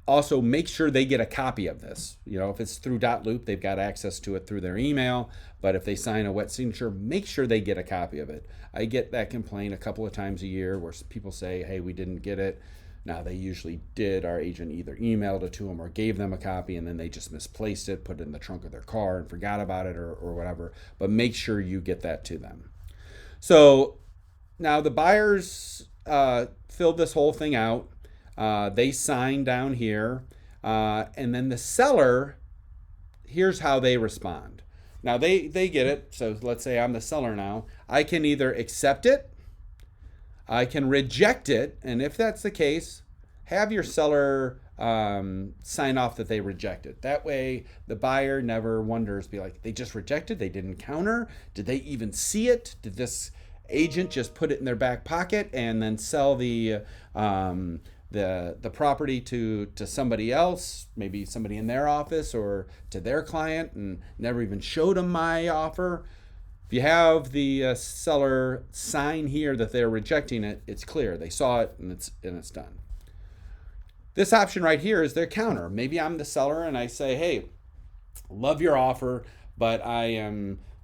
Speaker 1: also make sure they get a copy of this. If it's through .loop, they've got access to it through their email, but if they sign a wet signature, make sure they get a copy of it. I get that complaint a couple of times a year where people say, hey, we didn't get it. Now, they usually did. Our agent either emailed it to them or gave them a copy, and then they just misplaced it, put it in the trunk of their car and forgot about it or whatever. But make sure you get that to them. So now the buyers filled this whole thing out. They sign down here. And then the seller, here's how they respond. Now they get it. So let's say I'm the seller now. I can either accept it, I can reject it, and if that's the case, have your seller sign off that they reject it. That way, the buyer never wonders, be like, they just rejected, they didn't counter, did they even see it? Did this agent just put it in their back pocket and then sell the property to somebody else, maybe somebody in their office or to their client, and never even showed them my offer? If you have the seller sign here that they're rejecting it, it's clear. They saw it and it's done. This option right here is their counter. Maybe I'm the seller and I say, hey, love your offer, but I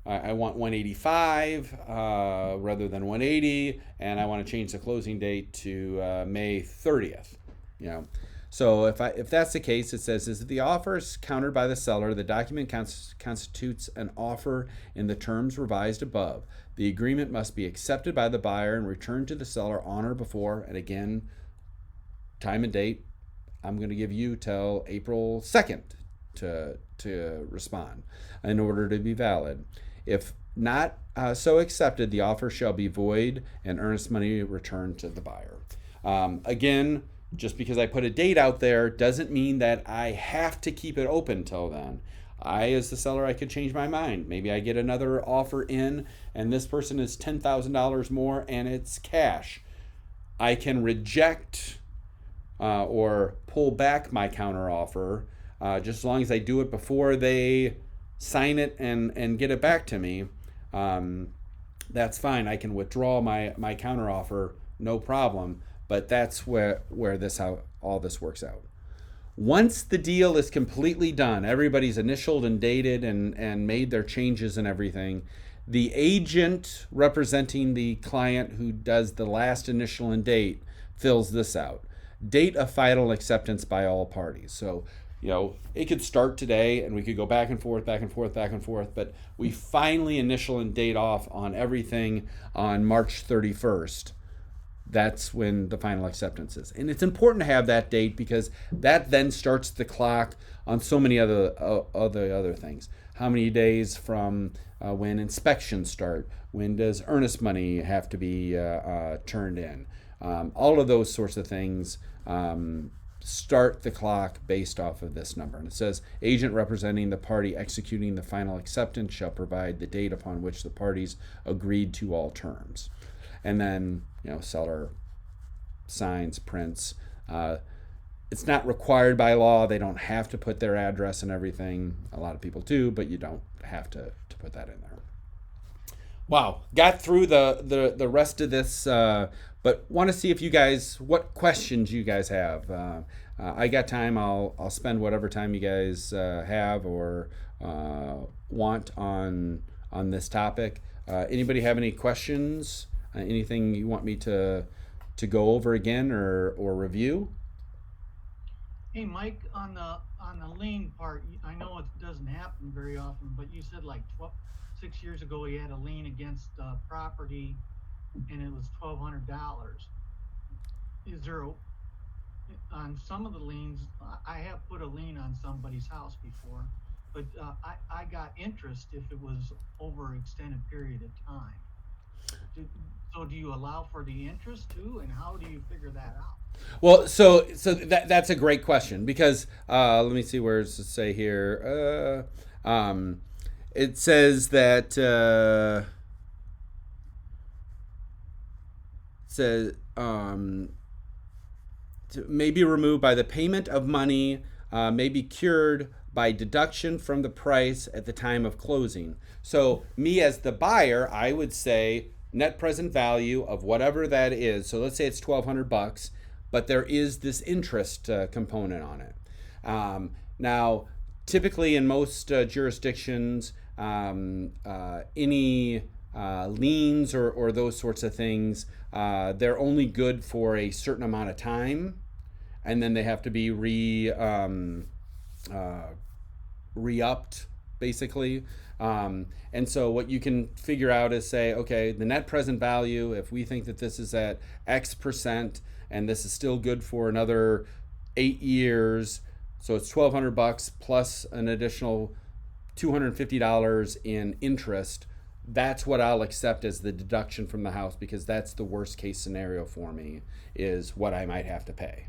Speaker 1: want 185 rather than 180, and I want to change the closing date to May 30th. You know, so if that's the case, it says, is the offer is countered by the seller, the document constitutes an offer in the terms revised above. The agreement must be accepted by the buyer and returned to the seller on or before, and again, time and date, I'm going to give you till April 2nd to respond in order to be valid. If not so accepted, the offer shall be void and earnest money returned to the buyer. Again, just because I put a date out there doesn't mean that I have to keep it open till then. As the seller, I could change my mind. Maybe I get another offer in and this person is $10,000 more and it's cash. I can reject or pull back my counter offer, just as long as I do it before they sign it and get it back to me. That's fine. I can withdraw my counter offer, no problem. But that's where how all this works out. Once the deal is completely done, everybody's initialed and dated and made their changes and everything, the agent representing the client who does the last initial and date fills this out. Date of final acceptance by all parties. So, it could start today and we could go back and forth, but we finally initial and date off on everything on March 31st. That's when the final acceptance is. And it's important to have that date because that then starts the clock on so many other things. How many days from when inspections start? When does earnest money have to be turned in? All of those sorts of things start the clock based off of this number. And it says, agent representing the party executing the final acceptance shall provide the date upon which the parties agreed to all terms. And then, seller signs, prints. It's not required by law. They don't have to put their address and everything. A lot of people do, but you don't have to put that in there. Wow, got through the rest of this, but want to see if you guys, what questions you guys have. I got time. I'll spend whatever time you guys have or want on this topic. Anybody have any questions? Anything you want me to go over again or review?
Speaker 3: Hey, Mike, on the lien part, I know it doesn't happen very often, but you said like 6 years ago he had a lien against property and it was $1,200. Is there on some of the liens? I have put a lien on somebody's house before, but I got interest if it was over an extended period of time. So do you allow for the interest too, and how do you figure that out?
Speaker 1: Well, so that's a great question because let me see, where does it say here? It says that may be removed by the payment of money, may be cured by deduction from the price at the time of closing. So me as the buyer, I would say net present value of whatever that is. So let's say it's $1,200, but there is this interest component on it. Now, typically in most jurisdictions, any liens or those sorts of things, they're only good for a certain amount of time, and then they have to be re-upped, basically. And so what you can figure out is say, okay, the net present value, if we think that this is at X percent and this is still good for another 8 years, so it's $1,200 plus an additional $250 in interest, that's what I'll accept as the deduction from the house, because that's the worst case scenario for me, is what I might have to pay.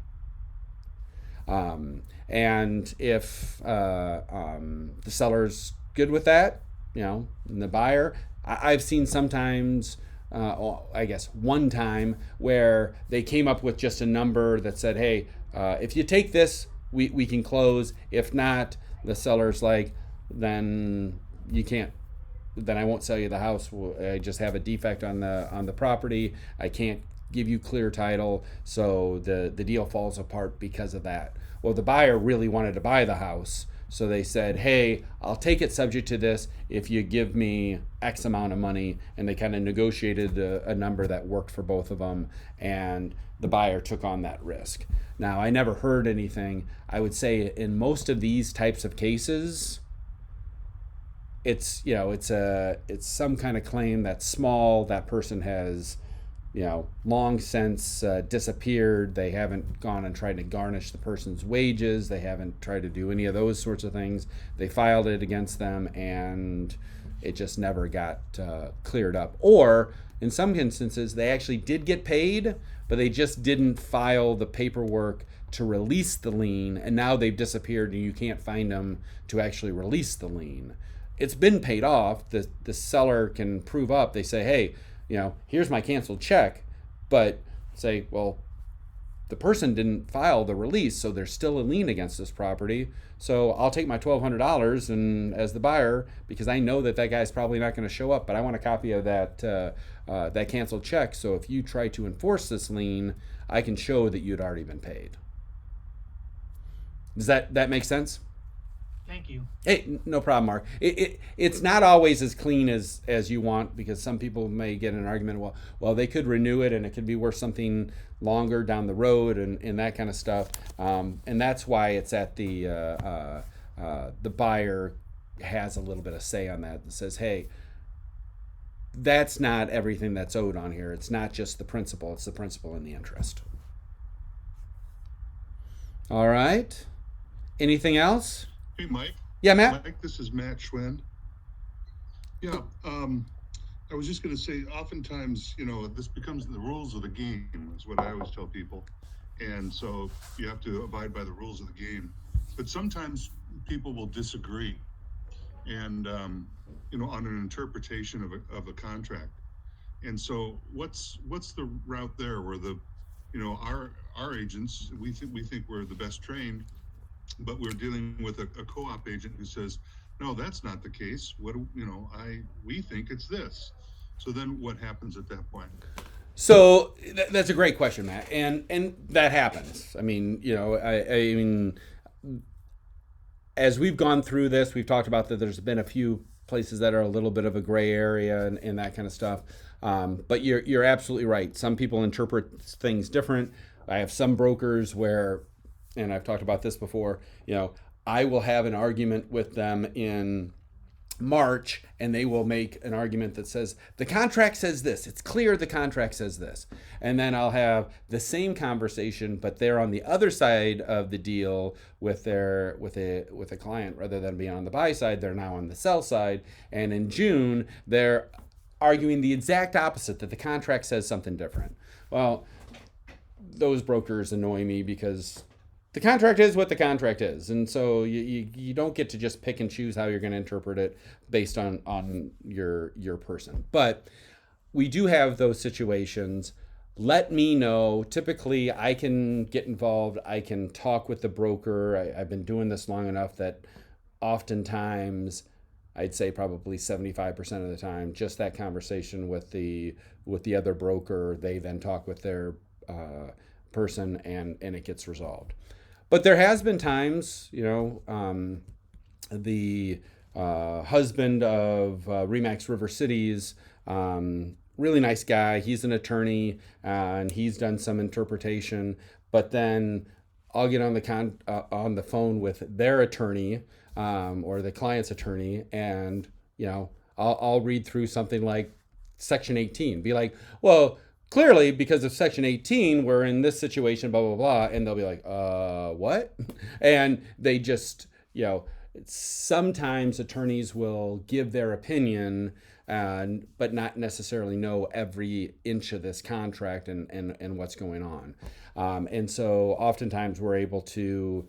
Speaker 1: And if the seller's good with that, and the buyer, I've seen sometimes, I guess one time, where they came up with just a number that said, hey, if you take this, we can close. If not, the seller's like, then you can't. Then I won't sell you the house. I just have a defect on the property. I can't give you clear title, so the deal falls apart because of that. Well, the buyer really wanted to buy the house, so they said, hey, I'll take it subject to this if you give me X amount of money, and they kind of negotiated a number that worked for both of them, and the buyer took on that risk. Now, I never heard anything. I would say in most of these types of cases, it's some kind of claim that's small. That person has long since disappeared. They haven't gone and tried to garnish the person's wages. They haven't tried to do any of those sorts of things. They filed it against them, and it just never got cleared up. Or in some instances, they actually did get paid, but they just didn't file the paperwork to release the lien, and now they've disappeared, and you can't find them to actually release the lien. It's been paid off. The seller can prove up. They say, hey, here's my canceled check, but say, well, the person didn't file the release, so there's still a lien against this property. So I'll take my $1,200 and as the buyer, because I know that guy's probably not going to show up, but I want a copy of that canceled check. So if you try to enforce this lien, I can show that you'd already been paid. Does that make sense?
Speaker 3: Thank you.
Speaker 1: Hey, no problem, Mark. It's not always as clean as you want, because some people may get an argument, well, they could renew it and it could be worth something longer down the road and that kind of stuff. And that's why it's at the buyer has a little bit of say on that. It says, hey, that's not everything that's owed on here. It's not just the principal. It's the principal and the interest. All right. Anything else?
Speaker 4: Hey, Mike.
Speaker 1: Yeah, Matt?
Speaker 4: Mike, this is Matt Schwind. Yeah, I was just going to say, oftentimes, this becomes the rules of the game, is what I always tell people. And so you have to abide by the rules of the game. But sometimes people will disagree and, on an interpretation of a contract. And so what's the route there where our agents, we think we're the best trained, but we're dealing with a co-op agent who says, no, that's not the case. We think it's this. So then what happens at that point?
Speaker 1: So that's a great question, Matt. And that happens. I mean, as we've gone through this, we've talked about that there's been a few places that are a little bit of a gray area and that kind of stuff. But you're absolutely right. Some people interpret things different. I have some brokers where, and I've talked about this before, I will have an argument with them in March, and they will make an argument that says, the contract says this. It's clear the contract says this. And then I'll have the same conversation, but they're on the other side of the deal with a client. Rather than being on the buy side, they're now on the sell side. And in June, they're arguing the exact opposite, that the contract says something different. Well, those brokers annoy me, because the contract is what the contract is. And so you don't get to just pick and choose how you're going to interpret it based on your person. But we do have those situations. Let me know. Typically, I can get involved. I can talk with the broker. I've been doing this long enough that oftentimes, I'd say probably 75% of the time, just that conversation with the other broker, they then talk with their person and it gets resolved. But there has been times, the husband of Remax River Cities, really nice guy. He's an attorney, and he's done some interpretation. But then I'll get on the phone with their attorney or the client's attorney, and I'll read through something like Section 18. Be like, well, clearly, because of Section 18, we're in this situation, blah, blah, blah. And they'll be like, what? And they just, sometimes attorneys will give their opinion, but not necessarily know every inch of this contract and what's going on. And so oftentimes we're able to,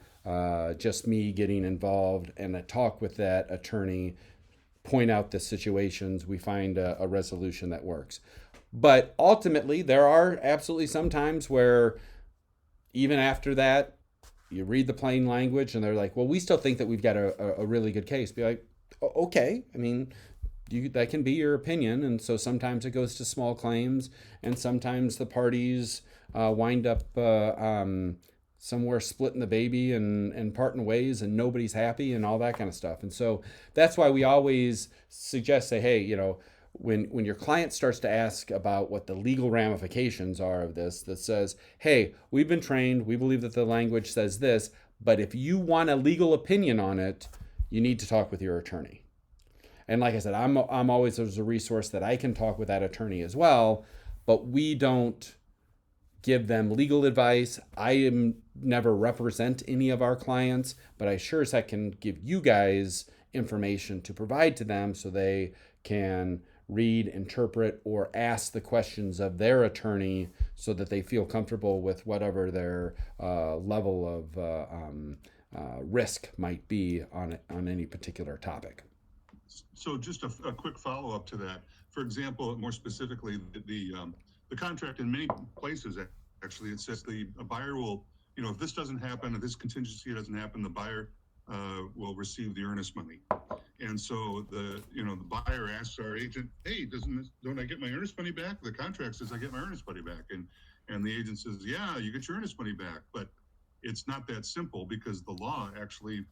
Speaker 1: just me getting involved and a talk with that attorney, point out the situations, we find a resolution that works. But ultimately, there are absolutely some times where even after that, you read the plain language and they're like, well, we still think that we've got a really good case. Be like, okay, I mean, that can be your opinion. And so sometimes it goes to small claims, and sometimes the parties wind up somewhere splitting the baby and parting ways, and nobody's happy and all that kind of stuff. And so that's why we always suggest, say, hey, when your client starts to ask about what the legal ramifications are of this, that says, hey, we've been trained, we believe that the language says this, but if you want a legal opinion on it, you need to talk with your attorney. And like I said, I'm always, there's a resource that I can talk with that attorney as well, but we don't give them legal advice. I never represent any of our clients, but I sure as heck can give you guys information to provide to them so they can read, interpret, or ask the questions of their attorney so that they feel comfortable with whatever their level of risk might be on any particular topic.
Speaker 4: So just a quick follow-up to that. For example, more specifically, the contract in many places, actually, it says a buyer will, if this doesn't happen, if this contingency doesn't happen, the buyer will receive the earnest money. And so the buyer asks our agent, hey, don't I get my earnest money back? The contract says I get my earnest money back. And the agent says, yeah, you get your earnest money back. But it's not that simple, because the law actually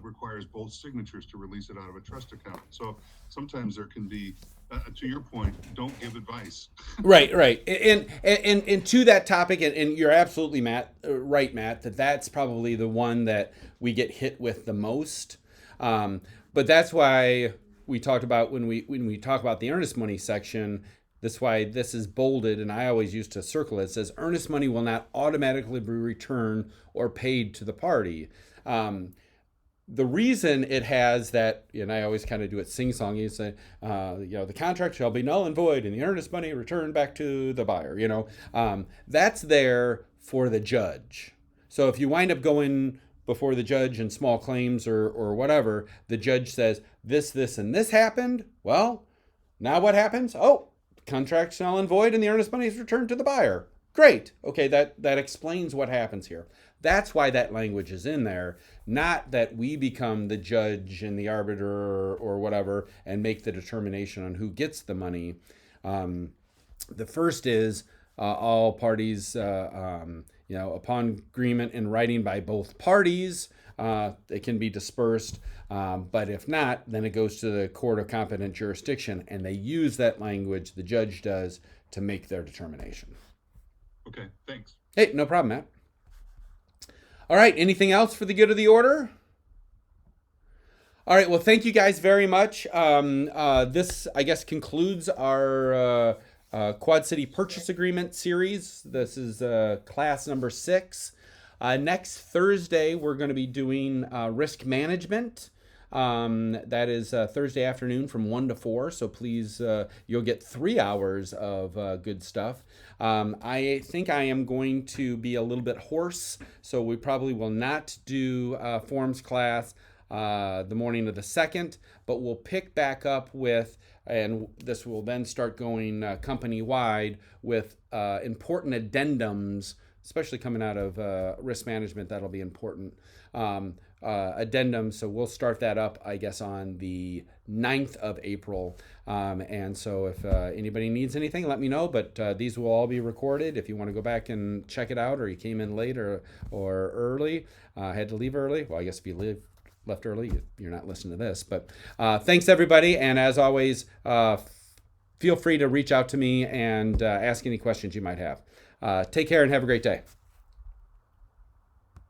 Speaker 4: requires both signatures to release it out of a trust account. So sometimes there can be, to your point, don't give advice.
Speaker 1: Right. And to that topic, and you're absolutely right, Matt, that's probably the one that we get hit with the most. But that's why we talked about when we talk about the earnest money section. That's why this is bolded, and I always used to circle it. It says earnest money will not automatically be returned or paid to the party. The reason it has that, and I always kind of do it sing-songy, is say, the contract shall be null and void, and the earnest money returned back to the buyer. That's there for the judge. So if you wind up going before the judge in small claims or whatever, the judge says this, and this happened. Well, now what happens? Oh, contract's null and void, and the earnest money is returned to the buyer. Great. Okay, that explains what happens here. That's why that language is in there, not that we become the judge and the arbiter or whatever and make the determination on who gets the money. The first is all parties, upon agreement in writing by both parties, it can be dispersed. But if not, then it goes to the court of competent jurisdiction, and they use that language, the judge does, to make their determination.
Speaker 4: Okay, thanks.
Speaker 1: Hey, no problem, Matt. All right, anything else for the good of the order? All right, well, thank you guys very much. This, I guess, concludes our Quad City Purchase Agreement series. This is class number 6. Next Thursday, we're going to be doing risk management. That is Thursday afternoon from 1 to 4. So please, you'll get 3 hours of good stuff. I think I am going to be a little bit hoarse, so we probably will not do forms class the morning of the 2nd, but we'll pick back up with, and this will then start going company-wide with important addendums, especially coming out of risk management. That'll be important. Addendum. So we'll start that up, I guess, on the 9th of April. And so if anybody needs anything, let me know. But these will all be recorded. If you want to go back and check it out, or you came in late or early, had to leave early. Well, I guess if you left early, you're not listening to this. But thanks, everybody. And as always, feel free to reach out to me and ask any questions you might have. Take care and have a great day.